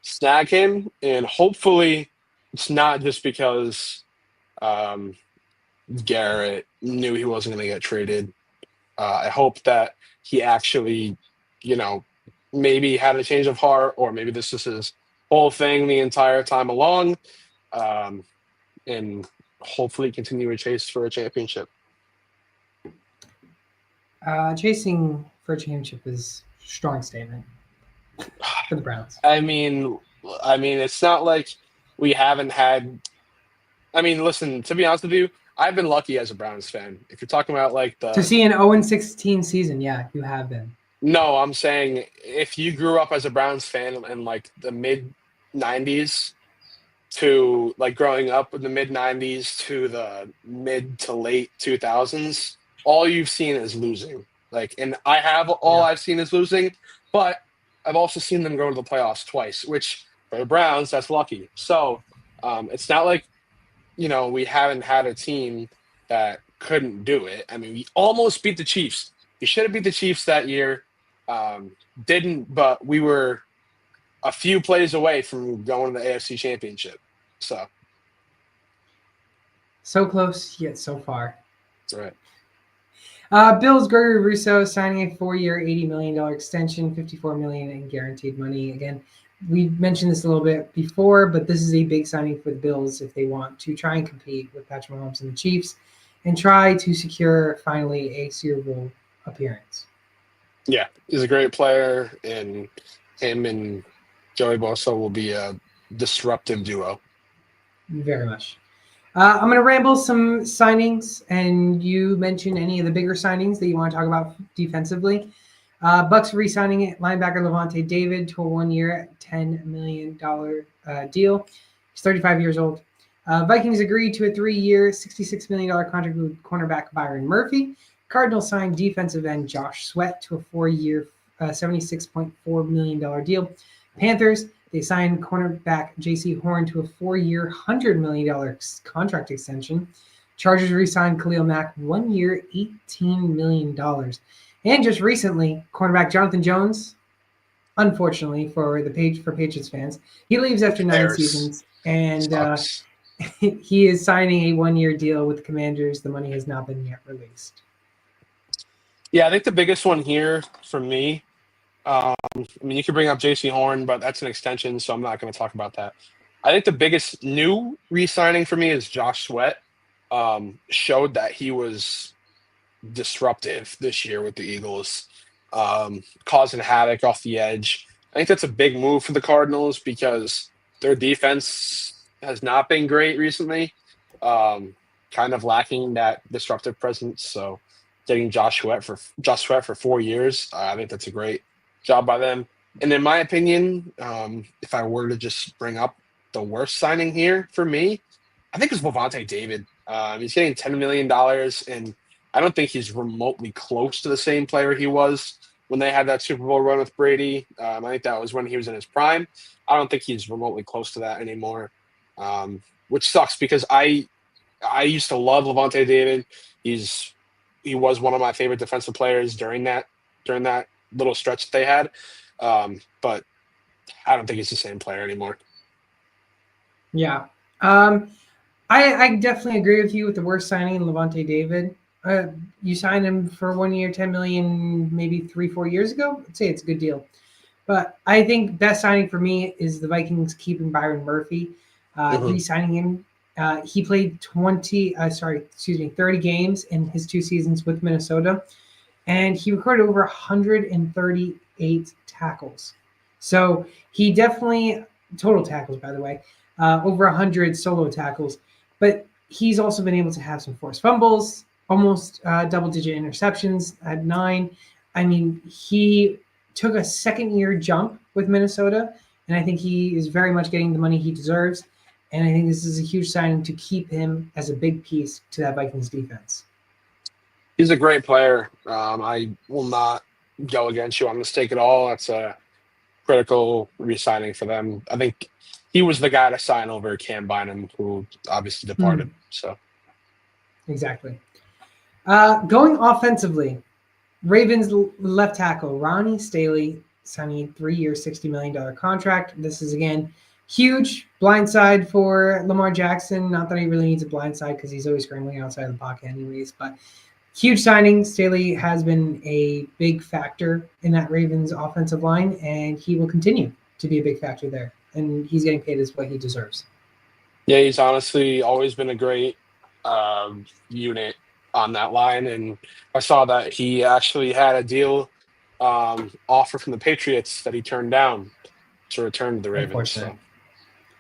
snag him. And hopefully it's not just because Garrett knew he wasn't going to get traded. I hope that he actually, maybe had a change of heart, or maybe this is his whole thing the entire time along, and hopefully continue a chase for a championship. Chasing for a championship is a strong statement for the Browns. I mean, it's not like we haven't had. I mean, listen. To be honest with you, I've been lucky as a Browns fan. If you're talking about like To the see an 0-16 season, yeah, you have been. no, I'm saying if you grew up as a Browns fan in like the mid '90s to like growing up in the mid '90s to the mid to late 2000s, all you've seen is losing. Like, and all Yeah. I've seen is losing, but I've also seen them go to the playoffs twice, which for the Browns, that's lucky. So it's not like we haven't had a team that couldn't do it. I mean, we almost beat the Chiefs. We should have beat the Chiefs that year. Didn't, but we were a few plays away from going to the AFC Championship. So close yet so far. that's right. Bills Gregory Rousseau signing a 4-year, $80 million extension, $54 million in guaranteed money. Again, we mentioned this a little bit before, but this is a big signing for the Bills if they want to try and compete with Patrick Mahomes and the Chiefs and try to secure finally a Super Bowl appearance. Yeah, he's a great player, and him and Joey Bosa will be a disruptive duo. Very much. I'm going to ramble some signings, and you mention any of the bigger signings that you want to talk about defensively. Bucks re-signing linebacker Levante David to a 1-year, $10 million deal. He's 35 years old. Vikings agreed to a 3-year, $66 million contract with cornerback Byron Murphy. Cardinals signed defensive end Josh Sweat to a 4-year, $76.4 million deal. Panthers, they signed cornerback J.C. Horn to a 4-year, $100 million contract extension. Chargers re-signed Khalil Mack 1 year, $18 million. And just recently, cornerback Jonathan Jones, unfortunately for Patriots fans, he leaves after 9 seasons, and he is signing a 1-year deal with the Commanders. The money has not been yet released. Yeah, I think the biggest one here for me, I mean, you could bring up J.C. Horn, but that's an extension, so I'm not going to talk about that. I think the biggest new re-signing for me is Josh Sweat. Showed that he was disruptive this year with the Eagles, causing havoc off the edge. I think that's a big move for the Cardinals because their defense has not been great recently, kind of lacking that disruptive presence. So getting Josh Sweat for 4 years, I think that's a great job by them. And in my opinion, if I were to just bring up the worst signing here for me, I think it's Levante David. He's getting $10 million, and I don't think he's remotely close to the same player he was when they had that Super Bowl run with Brady. I think that was when he was in his prime. I don't think he's remotely close to that anymore, which sucks because I used to love Levante David. He was one of my favorite defensive players during that little stretch that they had, but I don't think he's the same player anymore. Yeah. I definitely agree with you with the worst signing, Levante David. You signed him for 1 year, $10 million, maybe 3-4 years ago. I'd say it's a good deal. But I think best signing for me is the Vikings keeping Byron Murphy, re-signing him. He played 30 games in his 2 seasons with Minnesota, and he recorded over 138 tackles. So he definitely, total tackles, by the way, over 100 solo tackles. But he's also been able to have some forced fumbles, almost double-digit interceptions at 9. I mean, he took a 2nd-year jump with Minnesota, and I think he is very much getting the money he deserves. And I think this is a huge signing to keep him as a big piece to that Vikings defense. He's a great player. I will not go against you on this take at all. That's a critical re-signing for them. I think he was the guy to sign over Cam Bynum, who obviously departed. So exactly. Going offensively, Ravens left tackle Ronnie Staley signing a 3-year, $60 million contract. This is, again, huge blindside for Lamar Jackson. Not that he really needs a blindside because he's always scrambling outside the pocket anyways, but huge signing. Staley has been a big factor in that Ravens offensive line, and he will continue to be a big factor there. And he's getting paid as what he deserves. Yeah, he's honestly always been a great unit on that line, and I saw that he actually had a deal offer from the Patriots that he turned down to return to the Ravens. Unfortunate. So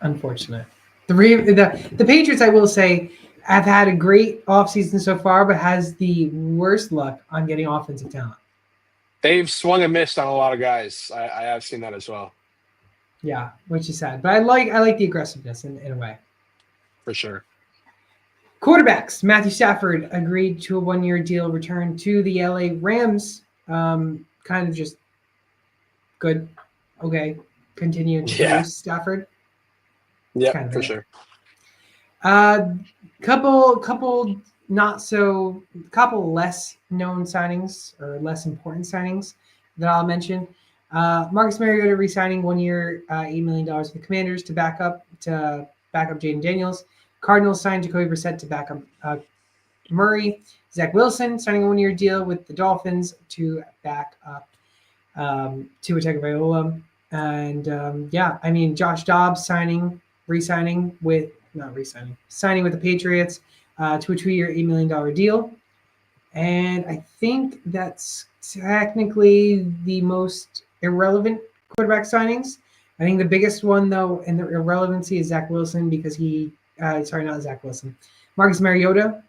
Unfortunate. The Patriots, I will say, have had a great offseason so far, but has the worst luck on getting offensive talent. they've swung and missed on a lot of guys. I have seen that as well. Yeah, which is sad. But I like the aggressiveness in a way. For sure. Quarterbacks. Matthew Stafford agreed to a 1-year deal, return to the LA Rams. Kind of just good. Okay. Continue to Yeah. produce Stafford. Yeah, Kind of for it. sure. Couple less known signings or less important signings that I'll mention. Marcus Mariota re-signing 1 year, $8 million with the Commanders to back up Jaden Daniels. Cardinals signed Jacoby Brissett to back up Murray. Zach Wilson signing a 1-year deal with the Dolphins to back up Tua Tagovailoa. And Josh Dobbs signing with the Patriots to a 2-year, $8 million deal. And I think that's technically the most irrelevant quarterback signings. I think the biggest one, though, in the irrelevancy is Zach Wilson because Marcus Mariota,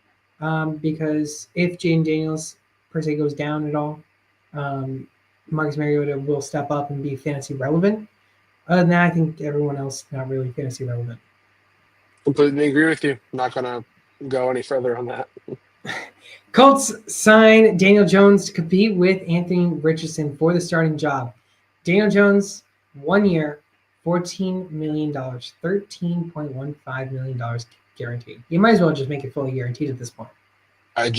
because if Jaden Daniels per se goes down at all, Marcus Mariota will step up and be fantasy relevant. Other than that, I think everyone else not really fantasy relevant. Completely agree with you. I'm not going to go any further on that. Colts sign Daniel Jones to compete with Anthony Richardson for the starting job. Daniel Jones, 1 year, $14 million, $13.15 million guaranteed. You might as well just make it fully guaranteed at this point. I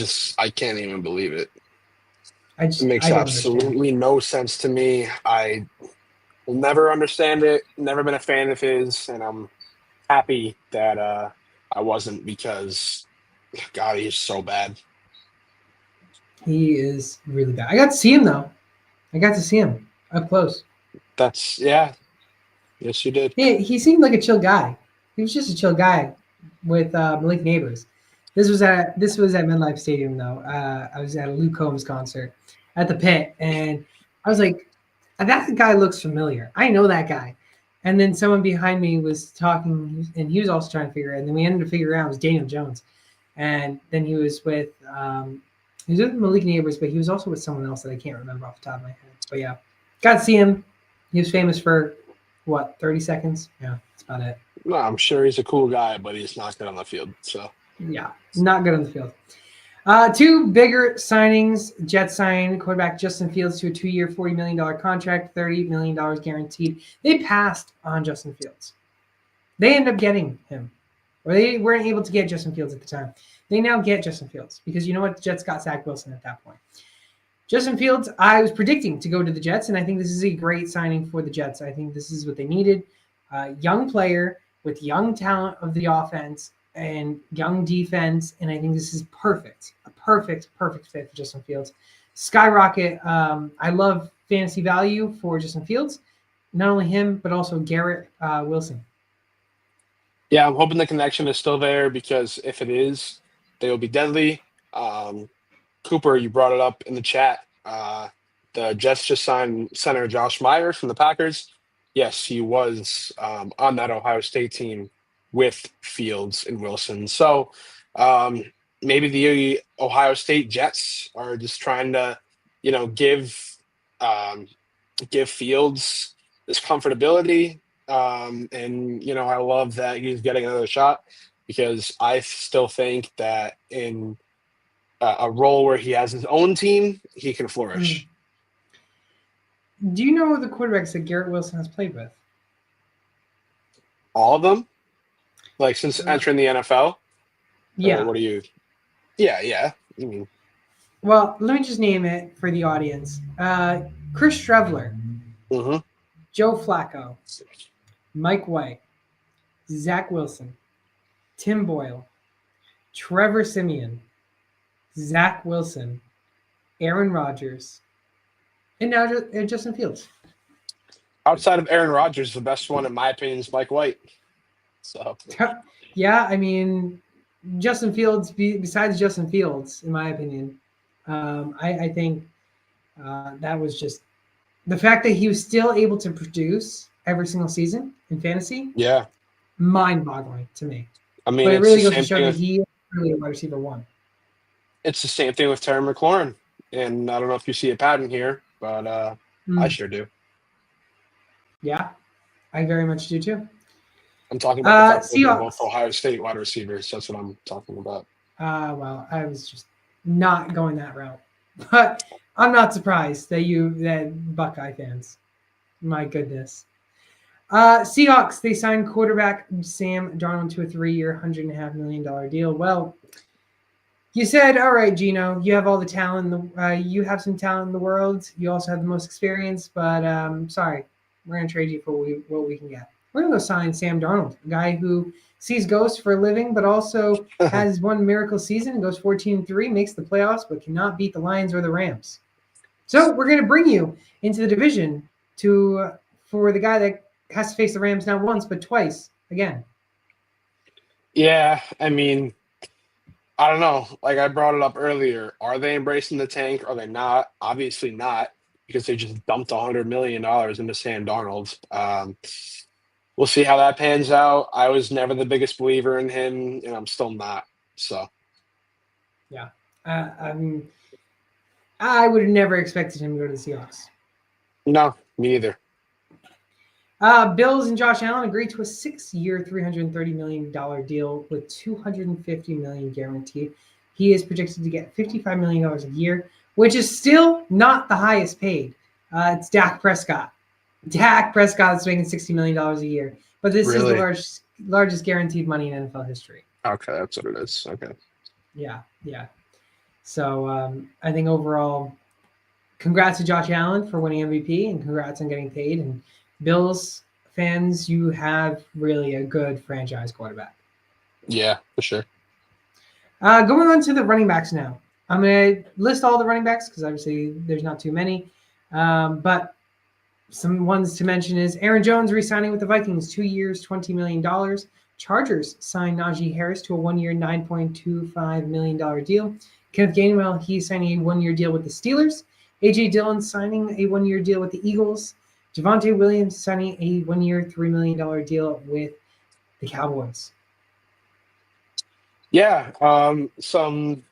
can't even believe it. It makes I don't absolutely understand. no sense to me. I will never understand it. Never been a fan of his, and I'm happy that I wasn't because, God, he's so bad. He is really bad. I got to see him, though. I got to see him up close. Yeah. Yes, you did. He seemed like a chill guy. He was just a chill guy with Malik Neighbors. This was at MetLife Stadium, though. I was at a Luke Combs concert at the Pit, and I was like, that guy looks familiar. I know that guy. And then someone behind me was talking, and he was also trying to figure it out. And then we ended up figuring out it was Daniel Jones. And then he was with Malik Neighbors, but he was also with someone else that I can't remember off the top of my head. But yeah, got to see him. He was famous for, 30 seconds? Yeah, that's about it. No, I'm sure he's a cool guy, but he's not good on the field. So yeah, not good on the field. Two bigger signings. Jets signed quarterback Justin Fields to a 2-year, $40 million contract, $30 million guaranteed. They passed on Justin Fields. They ended up getting him. Or they weren't able to get Justin Fields at the time. They now get Justin Fields because you know what? The Jets got Zach Wilson at that point. Justin Fields, I was predicting to go to the Jets, and I think this is a great signing for the Jets. I think this is what they needed. Young player with young talent of the offense and young defense, and I think this is perfect. A perfect fit for Justin Fields. Skyrocket. I love fantasy value for Justin Fields. Not only him, but also Garrett Wilson. Yeah, I'm hoping the connection is still there because if it is, they will be deadly. Cooper, you brought it up in the chat. The Jets just signed center Josh Myers from the Packers. Yes, he was on that Ohio State team with Fields and Wilson. So maybe the Ohio State Jets are just trying to, give Fields this comfortability. And I love that he's getting another shot because I still think that in a role where he has his own team, he can flourish. Do you know the quarterbacks that Garrett Wilson has played with? All of them? Like since entering the NFL? Yeah. Or what do you? Yeah. Well, let me just name it for the audience. Chris Streveler, Joe Flacco, Mike White, Zach Wilson, Tim Boyle, Trevor Siemian, Zach Wilson, Aaron Rodgers, and now Justin Fields. Outside of Aaron Rodgers, the best one, in my opinion, is Mike White. So yeah, I mean, Justin Fields, besides Justin Fields, in my opinion, I think that was just the fact that he was still able to produce every single season in fantasy, Yeah. mind-boggling to me. I mean, But it it's the really goes to same show thing that with he is really a wide receiver one. it's the same thing with Terry McLaurin. And I don't know if you see a pattern here, but I sure do. Yeah, I very much do too. I'm talking about the fact that they're both Seahawks. Ohio State wide receivers. That's what I'm talking about. Well, I was just not going that route, but I'm not surprised that Buckeye fans. My goodness. Seahawks, they signed quarterback Sam Darnold to a 3-year, $100.5 million deal. Well, you said, all right, Gino, you have all the talent. You have some talent in the world. You also have the most experience, but sorry, we're going to trade you for what we can get. We're going to go sign Sam Darnold, a guy who sees ghosts for a living, but also has one miracle season and goes 14-3, makes the playoffs, but cannot beat the Lions or the Rams. So we're going to bring you into the division for the guy that has to face the Rams not once, but twice again. Yeah, I mean, I don't know. Like I brought it up earlier. Are they embracing the tank? Are they not? Obviously not, because they just dumped $100 million into Sam Darnold. We'll see how that pans out. I was never the biggest believer in him, and I'm still not. So, yeah, I would have never expected him to go to the Seahawks. No, me either. Bills and Josh Allen agreed to a 6-year, $330 million deal with $250 million guaranteed. He is projected to get $55 million a year, which is still not the highest paid. It's Dak Prescott. Dak Prescott is making $60 million a year, but this is the largest guaranteed money in NFL history. Okay, that's what it is. Okay. Yeah. So I think overall, congrats to Josh Allen for winning MVP and congrats on getting paid. And Bills fans, you have really a good franchise quarterback. Yeah, for sure. Going on to the running backs now. I'm going to list all the running backs because obviously there's not too many. But some ones to mention is Aaron Jones re-signing with the Vikings, 2 years, $20 million. Chargers signed Najee Harris to a 1-year, $9.25 million deal. Kenneth Gainwell, he's signing a 1-year deal with the Steelers. A.J. Dillon signing a 1-year deal with the Eagles. Javonte Williams signing a 1-year, $3 million deal with the Cowboys. Yeah, some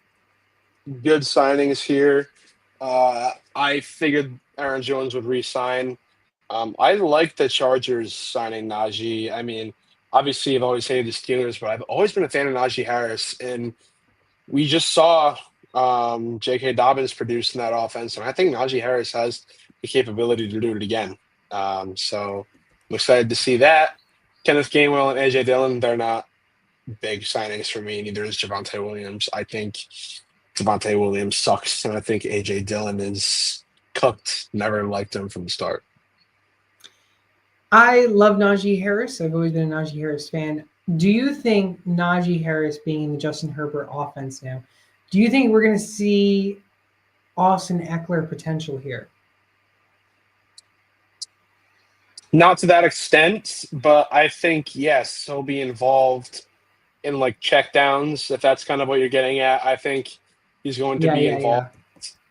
good signings here. I figured Aaron Jones would re-sign. I like the Chargers signing Najee. I mean, obviously, I've always hated the Steelers, but I've always been a fan of Najee Harris. And we just saw J.K. Dobbins produce in that offense, and I think Najee Harris has the capability to do it again. So I'm excited to see that. Kenneth Gainwell and A.J. Dillon, they're not big signings for me. Neither is Javonte Williams. I think Javonte Williams sucks, and I think A.J. Dillon is cooked. Never liked him from the start. I love Najee Harris. I've always been a Najee Harris fan. Do you think Najee Harris being in the Justin Herbert offense now, do you think we're going to see Austin Eckler potential here? Not to that extent, but I think, yes, he'll be involved in like checkdowns, if that's kind of what you're getting at. I think he's going to be involved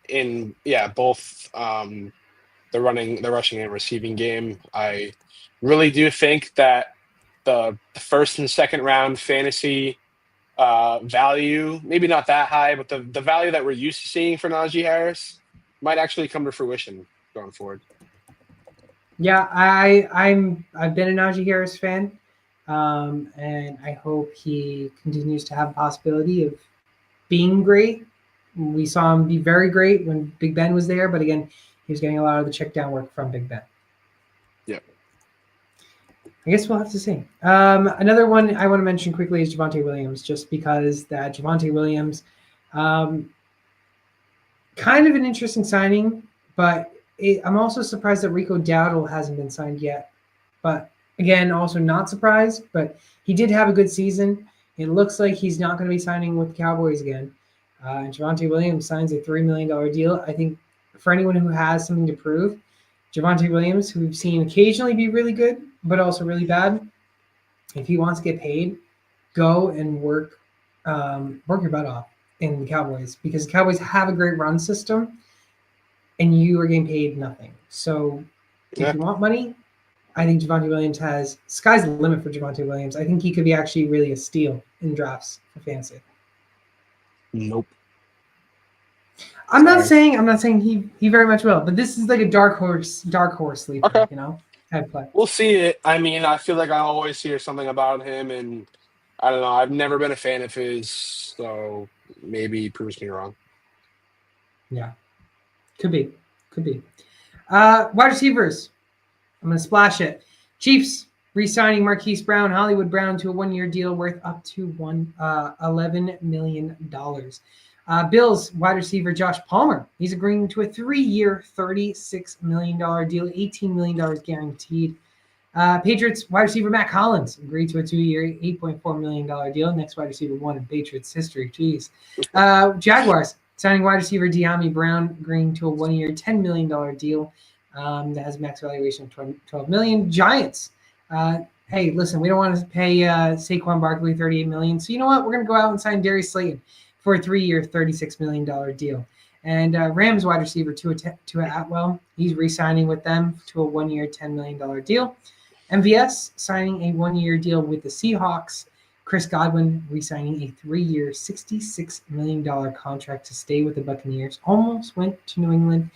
in both the rushing and receiving game. I really do think that the first and second round fantasy value, maybe not that high, but the value that we're used to seeing for Najee Harris might actually come to fruition going forward. Yeah, I've been a Najee Harris fan, and I hope he continues to have a possibility of being great. We saw him be very great when Big Ben was there, but again, he was getting a lot of the check down work from Big Ben. Yeah. I guess we'll have to see. Another one I want to mention quickly is Javonte Williams, just because that Javonte Williams, kind of an interesting signing, but I'm also surprised that Rico Dowdle hasn't been signed yet. But again, also not surprised, but he did have a good season. It looks like he's not going to be signing with the Cowboys again. And Javonte Williams signs a $3 million deal. I think for anyone who has something to prove, Javonte Williams, who we've seen occasionally be really good, but also really bad, if he wants to get paid, go and work work your butt off in the Cowboys because the Cowboys have a great run system, and you are getting paid nothing. So if Yeah. you want money, I think Javonte Williams has sky's the limit for Javonte Williams. I think he could be actually really a steal in drafts for fantasy. Nope. I'm not Sorry. saying he very much will, but this is like a dark horse sleeper, Okay. I'd play. We'll see it. I mean, I feel like I always hear something about him, and I don't know. I've never been a fan of his, so maybe he proves me wrong. Yeah, could be. Wide receivers. I'm gonna splash it. Chiefs re-signing Marquise Brown, Hollywood Brown to a 1-year deal worth up to $11 million. Bills wide receiver Josh Palmer. He's agreeing to a 3-year, $36 million deal, $18 million guaranteed. Patriots wide receiver Matt Collins agreed to a 2-year, $8.4 million deal. Next wide receiver one in Patriots history. Jeez. Jaguars signing wide receiver De'Ami Brown, agreeing to a 1-year, $10 million deal that has a max valuation of $12 million. Giants. Hey, listen, we don't want to pay Saquon Barkley $38 million. So you know what? We're going to go out and sign Darius Slayton for a 3-year, $36 million deal. And Rams wide receiver Tua Atwell, he's re-signing with them to a 1-year, $10 million deal. MVS signing a 1-year deal with the Seahawks. Chris Godwin re-signing a 3-year, $66 million contract to stay with the Buccaneers. Almost went to New England.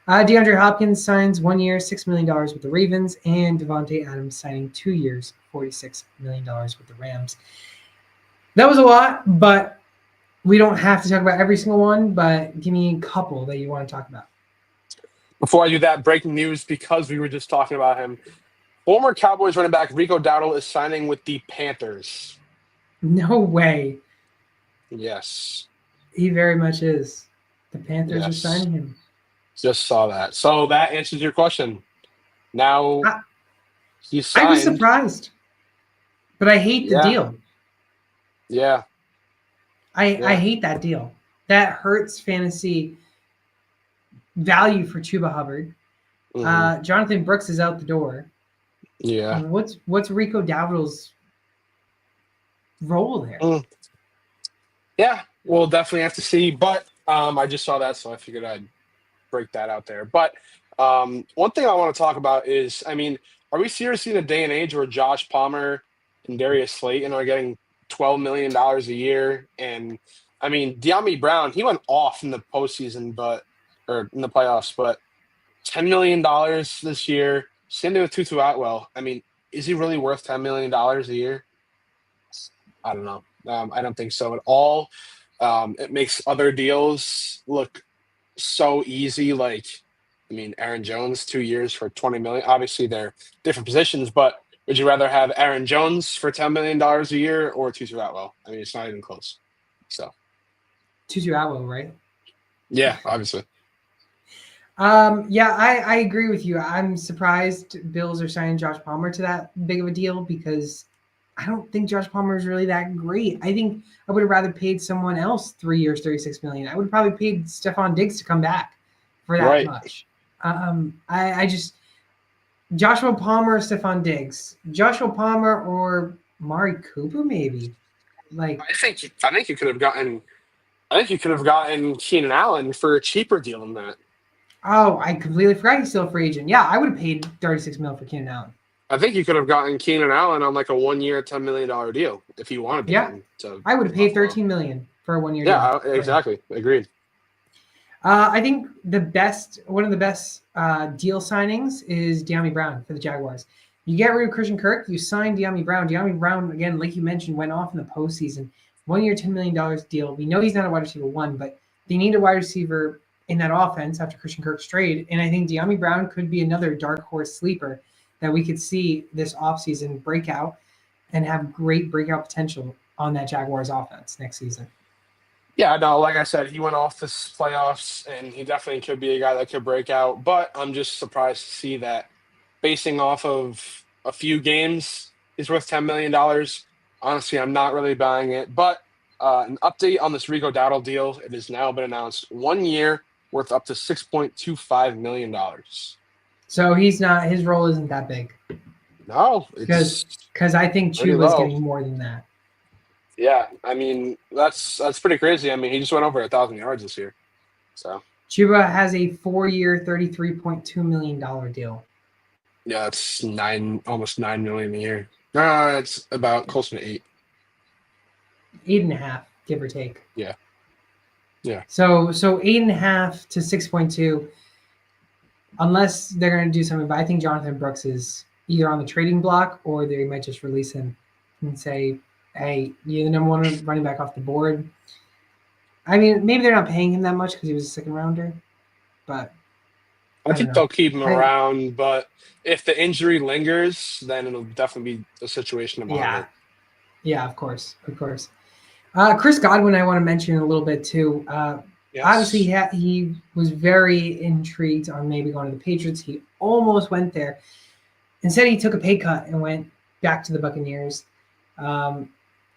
DeAndre Hopkins signs 1 year, $6 million with the Ravens. And Devontae Adams signing 2 years, $46 million with the Rams. That was a lot, but we don't have to talk about every single one, but give me a couple that you want to talk about. Before I do that, breaking news, because we were just talking about him. Former Cowboys running back Rico Dowdle is signing with the Panthers. No way. Yes. He very much is. The Panthers are signing him. Just saw that. So that answers your question. Now he's signed. I was surprised, but I hate the deal. Yeah. I hate that deal. That hurts fantasy value for Chuba Hubbard. Mm-hmm. Jonathan Brooks is out the door. Yeah. What's Rico Dowdle's role there? Yeah, we'll definitely have to see. But I just saw that, so I figured I'd break that out there. But one thing I want to talk about is, I mean, are we seriously in a day and age where Josh Palmer and Darius Slayton are getting $12 million a year? And I mean, De'Ami Brown, he went off in the postseason, or in the playoffs, but $10 million this year. Same thing with Tutu Atwell. I mean, is he really worth $10 million a year? I don't know. I don't think so at all. It makes other deals look so easy. Like, I mean, Aaron Jones, 2 years for $20 million. Obviously, they're different positions, but would you rather have Aaron Jones for $10 million a year or Tutu Atwell? I mean, it's not even close. So, Tutu Atwell, right? Yeah, obviously. Yeah, I agree with you. I'm surprised Bills are signing Josh Palmer to that big of a deal because I don't think Josh Palmer is really that great. I think I would have rather paid someone else 3 years, $36 million. I would have probably paid Stephon Diggs to come back for that much. I just Joshua Palmer or Stephon Diggs, Joshua Palmer or Mari Cooper, maybe. Like I think you could have gotten Keenan Allen for a cheaper deal than that. Oh, I completely forgot he's still a free agent. Yeah, I would have paid $36 million for Keenan Allen. I think you could have gotten Keenan Allen on like a 1 year, $10 million deal if you wanted to. Yeah, I would have paid $13 million for a 1-year deal. Yeah, exactly. Agreed. I think one of the best deal signings is De'Ami Brown for the Jaguars. You get rid of Christian Kirk, you sign De'Ami Brown. De'Ami Brown, again, like you mentioned, went off in the postseason. 1 year, $10 million deal. We know he's not a wide receiver one, but they need a wide receiver in that offense after Christian Kirk's trade. And I think De'Ami Brown could be another dark horse sleeper that we could see this offseason break out and have great breakout potential on that Jaguars offense next season. Yeah, no, like I said, he went off this playoffs, and he definitely could be a guy that could break out. But I'm just surprised to see that basing off of a few games, he's worth $10 million. Honestly, I'm not really buying it. But an update on this Rico Dowdle deal, it has now been announced 1 year worth up to $6.25 million. So his role isn't that big. No, because I think Chuba's getting more than that. Yeah, I mean that's pretty crazy. I mean, he just went over 1,000 yards this year. So Chuba has a 4-year, $33.2 million deal. yeah, it's almost 9 million a year. It's about close to 8. 8.5, give or take. Yeah, yeah. So 8.5 to 6.2, unless they're going to do something. But I think Jonathan Brooks is either on the trading block or they might just release him and say, "Hey, you're the number one running back off the board." I mean, maybe they're not paying him that much because he was a second rounder, but I I don't think know. they'll keep him around, but if the injury lingers, then it'll definitely be a situation to Yeah, monitor. yeah, of course, of course. Chris Godwin, I want to mention a little bit too. Obviously, Yes. he was very intrigued on maybe going to the Patriots. He almost went there. Instead, he took a pay cut and went back to the Buccaneers. Um,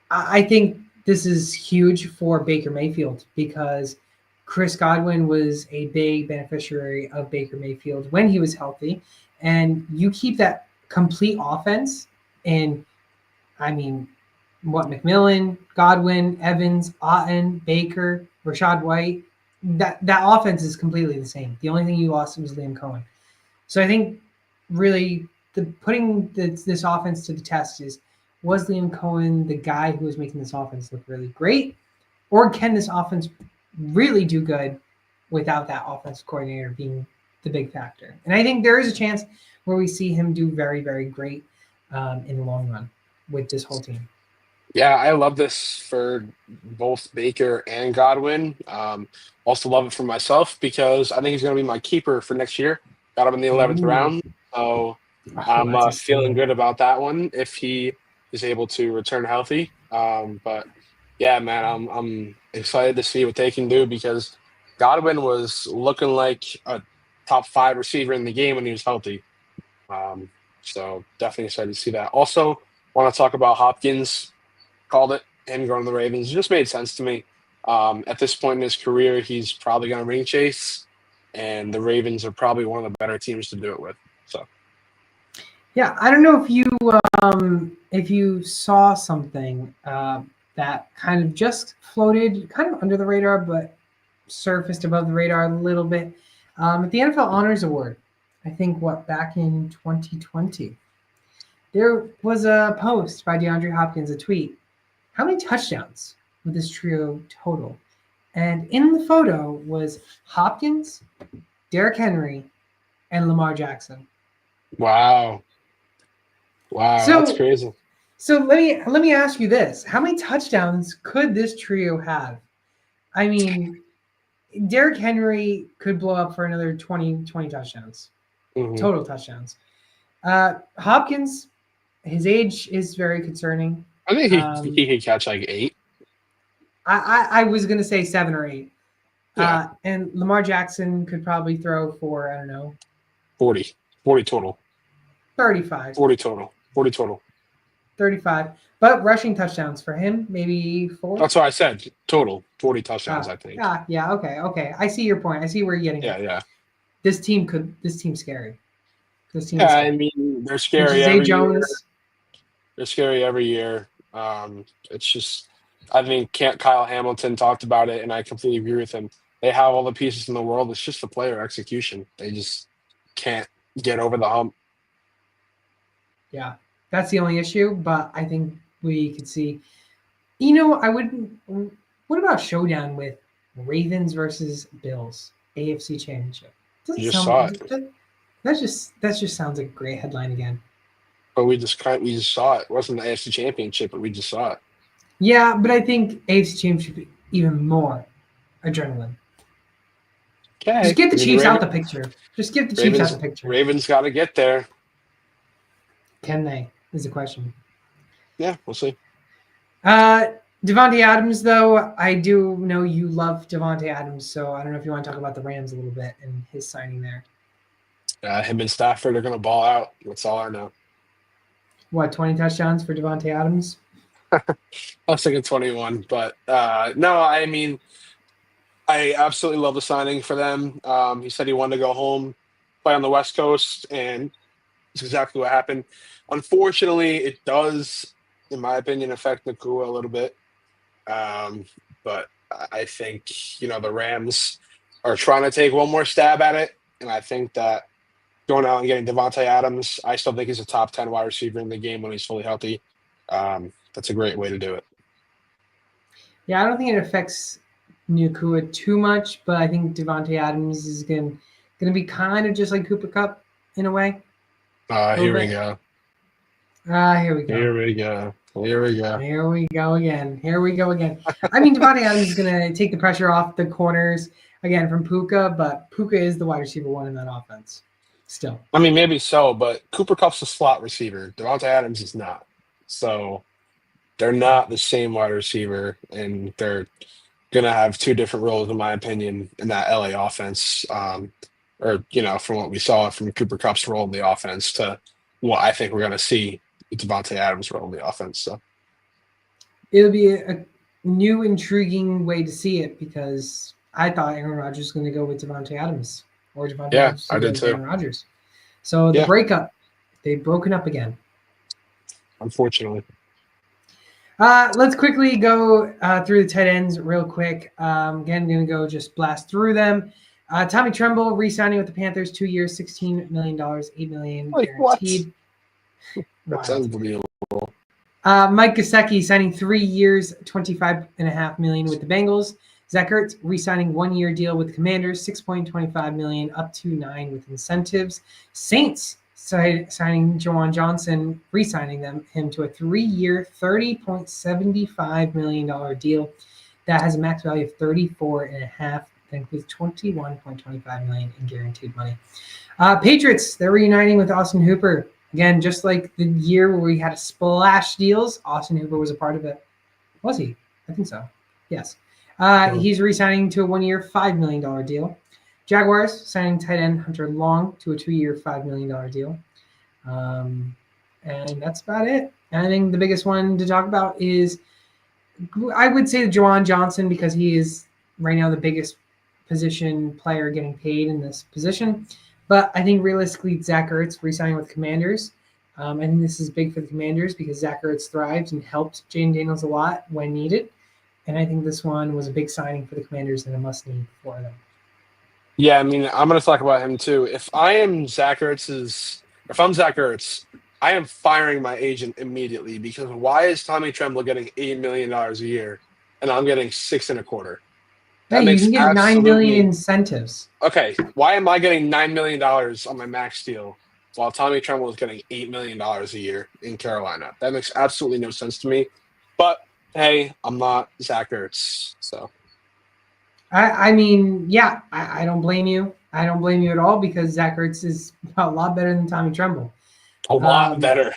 I think this is huge for Baker Mayfield because Chris Godwin was a big beneficiary of Baker Mayfield when he was healthy. And you keep that complete offense in, I mean, what, McMillan, Godwin, Evans, Otten, Baker, Rashad White, that offense is completely the same. The only thing you lost was Liam Cohen. So I think really putting this offense to the test is, was Liam Cohen the guy who was making this offense look really great, or can this offense really do good without that offensive coordinator being the big factor? And I think there is a chance where we see him do very, very great in the long run with this whole team. Yeah, I love this for both Baker and Godwin. Also love it for myself because I think he's going to be my keeper for next year. Got him in the 11th Ooh, round, so oh, I'm that's a feeling steal. good about that one if he is able to return healthy. But yeah, man, I'm excited to see what they can do because Godwin was looking like a top 5 receiver in the game when he was healthy. Um, so definitely excited to see that. Also, want to talk about Hopkins. Called it. Him going to the Ravens it just made sense to me. At this point in his career, he's probably going to ring chase, and the Ravens are probably one of the better teams to do it with. So Yeah, I don't know if you saw something that kind of just floated kind of under the radar, but surfaced above the radar a little bit. At the NFL Honors Award, I think back in 2020, there was a post by DeAndre Hopkins, a tweet. How many touchdowns would this trio total? And in the photo was Hopkins, Derrick Henry, and Lamar Jackson. wow, wow, that's So crazy. So let me ask you this: how many touchdowns could this trio have? I mean, Derrick Henry could blow up for another 20 touchdowns, Hmm. total touchdowns. Hopkins, his age is very concerning. I think he Um, could catch like 8. I was gonna say 7 or 8. Yeah, And Lamar Jackson could probably throw for, I don't know, 40, 40 total, 35, 40 total, 40 total. 35. But rushing touchdowns for him, maybe 4. That's what I said. Total 40 touchdowns. I think. Yeah, okay. I see your point. I see where you're getting Yeah, at. yeah, This team's scary. This team is yeah. I scary. mean, they're With scary Zay every year. Jones, They're scary every year. It's just, I think Kyle Hamilton talked about it, and I completely agree with him. They have all the pieces in the world. It's just the player execution. They just can't get over the hump. yeah, that's the only issue. But I think we could see. I wouldn't. What about showdown with Ravens versus Bills AFC Championship? Doesn't You just saw sound it, that just sounds like a great headline again. but we just saw it. It wasn't the AFC Championship, but we just saw it. Yeah, but I think AFC Championship even more adrenaline. Just Okay, get I the mean Chiefs out the picture. Just get the Chiefs out the picture. Ravens got to get there. Can they? Is the question. Yeah, we'll see. Devontae Adams, though, I do know you love Devontae Adams, so I don't know if you want to talk about the Rams a little bit and his signing there. Him and Stafford are going to ball out. That's all I know. What, 20 touchdowns for Devontae Adams? I was thinking 21, but no, I mean, I absolutely love the signing for them. He said he wanted to go home, play on the West Coast, and it's exactly what happened. Unfortunately, it does, in my opinion, affect Nakua a little bit. But I think, the Rams are trying to take one more stab at it. And I think that going out and getting Devontae Adams, I still think he's a top 10 wide receiver in the game when he's fully healthy. That's a great way to do it. Yeah, I don't think it affects Nacua too much, but I think Devontae Adams is going to be kind of just like Cooper Kupp in a way. Here we go. Here we go. Here we go. Here we go. Here we go again. Here we go again. I mean, Devontae Adams is going to take the pressure off the corners again from Puka, but Puka is the wide receiver one in that offense still. I mean, maybe so, but Cooper Kupp's a slot receiver. Devontae Adams is not. So they're not the same wide receiver, and they're going to have two different roles, in my opinion, in that LA offense. From what we saw from Cooper Kupp's role in the offense to what I think we're going to see Devontae Adams' role in the offense. So it'll be a new, intriguing way to see it because I thought Aaron Rodgers was going to go with Devontae Adams or Devontae Adams. I did too. Aaron Rodgers. So the breakup, they've broken up again. Unfortunately. Let's quickly go through the tight ends real quick. Again, I'm going to go just blast through them. Tommy Tremble re-signing with the Panthers, 2 years, $16 million, $8 million guaranteed. That's unbelievable. Mike Gesicki signing 3 years, $25.5 million with the Bengals. Zach Ertz re-signing 1 year deal with the Commanders, $6.25 million up to $9 million with incentives. Saints signing Juwan Johnson, re-signing him to a 3 year, $30.75 million deal that has a max value of $34.5 million. That includes $21.25 million in guaranteed money. Patriots, they're reuniting with Austin Hooper. Again, just like the year where we had a splash deals, Austin Hooper was a part of it. Was he? I think so. Yes. He's re-signing to a 1 year, $5 million deal. Jaguars signing tight end Hunter Long to a 2 year, $5 million deal. And that's about it. And I think the biggest one to talk about is, I would say, Juwan Johnson, because he is right now the biggest position player getting paid in this position. But I think realistically, Zach Ertz re-signing with Commanders. I think this is big for the Commanders because Zach Ertz thrived and helped Jaden Daniels a lot when needed. And I think this one was a big signing for the Commanders and a must-need for them. Yeah, I mean, I'm going to talk about him too. If I'm Zach Ertz, I am firing my agent immediately because why is Tommy Tremble getting $8 million a year and I'm getting $6.25 million? You can get $9 million in incentives. Okay, why am I getting $9 million on my max deal while Tommy Tremble is getting $8 million a year in Carolina? That makes absolutely no sense to me. But hey, I'm not Zach Ertz, so. I mean, yeah, I don't blame you. I don't blame you at all because Zach Ertz is a lot better than Tommy Tremble. A lot better.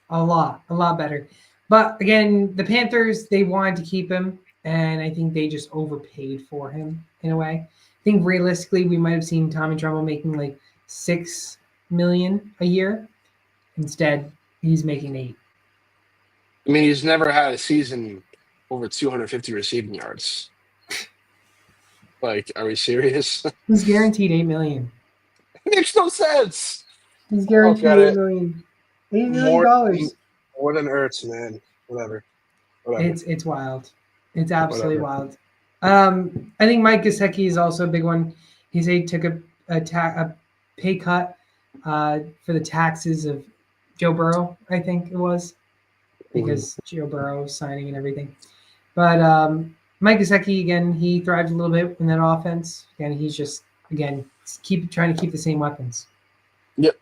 a lot better. But again, the Panthers, they wanted to keep him, and I think they just overpaid for him in a way. I think realistically, we might have seen Tommy Tremble making like $6 million a year. Instead, he's making $8 million. I mean, he's never had a season over 250 receiving yards. Like, are we serious? He's guaranteed $8 million. It makes no sense. He's guaranteed $8 million. $8 million. More than Ertz, man. Whatever. It's wild. It's absolutely wild. I think Mike Gesicki is also a big one. He took a pay cut for the taxes of Joe Burrow, I think it was, because Joe Burrow signing and everything. But Mike Gesicki, again, he thrived a little bit in that offense. Again, he's just, trying to keep the same weapons. Yep.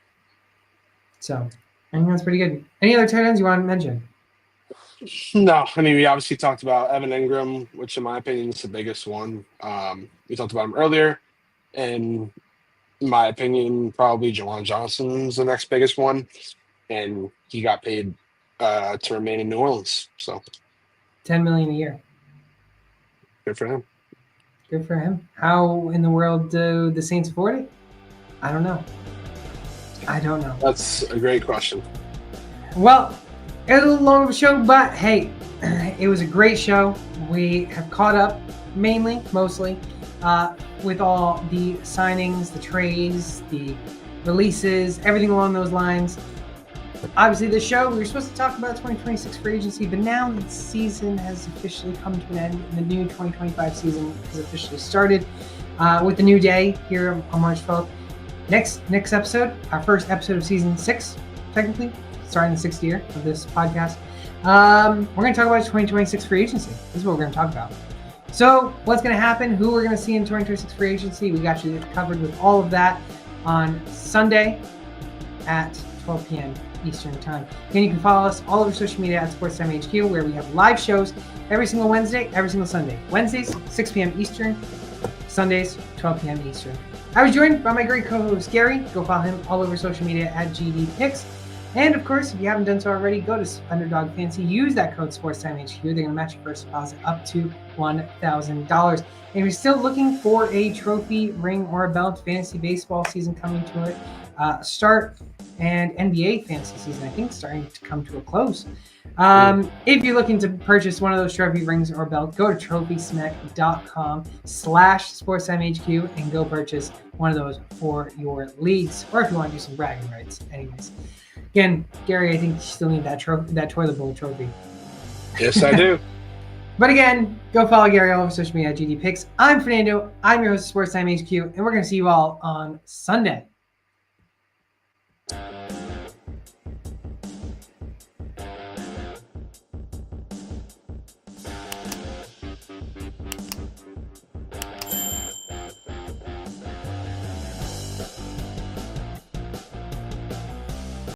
So, I think that's pretty good. Any other tight ends you want to mention? No. I mean, we obviously talked about Evan Ingram, which in my opinion is the biggest one. We talked about him earlier. And in my opinion, probably Juwan Johnson's the next biggest one. And he got paid to remain in New Orleans. So $10 million a year. Good for him. Good for him. How in the world do the Saints afford it? I don't know. That's a great question. Well, it was a little long of a show, but hey, it was a great show. We have caught up mostly, with all the signings, the trades, the releases, everything along those lines. Obviously, the show, we were supposed to talk about 2026 free agency, but now the season has officially come to an end. And the new 2025 season has officially started with the new day here on March 12th. Next episode, our first episode of season 6, technically, starting the 6th year of this podcast. We're going to talk about 2026 free agency. This is what we're going to talk about. So what's going to happen, who we're going to see in 2026 free agency, we got you covered with all of that on Sunday at 12 p.m. Eastern time. And you can follow us all over social media at SportsTime HQ, where we have live shows every single Wednesday, every single Sunday. Wednesdays, 6 p.m. Eastern. Sundays, 12 p.m. Eastern. I was joined by my great co-host, Gary. Go follow him all over social media at GDPicks. And of course, if you haven't done so already, go to Underdog Fantasy. Use that code SportsTimeHQ. They're going to match your first deposit up to $1,000. And if you're still looking for a trophy, ring, or a belt, fantasy baseball season coming to it, start, and NBA fantasy season, I think, starting to come to a close. If you're looking to purchase one of those trophy rings or belt, go to trophysmack.com/SportsTimeHQ and go purchase one of those for your leagues, or if you want to do some bragging rights. Anyways, again, Gary, I think you still need that toilet bowl trophy. Yes, I do. But again, go follow Gary all over social media at GDPicks. I'm Fernando. I'm your host of SportsTime HQ, and we're going to see you all on Sunday.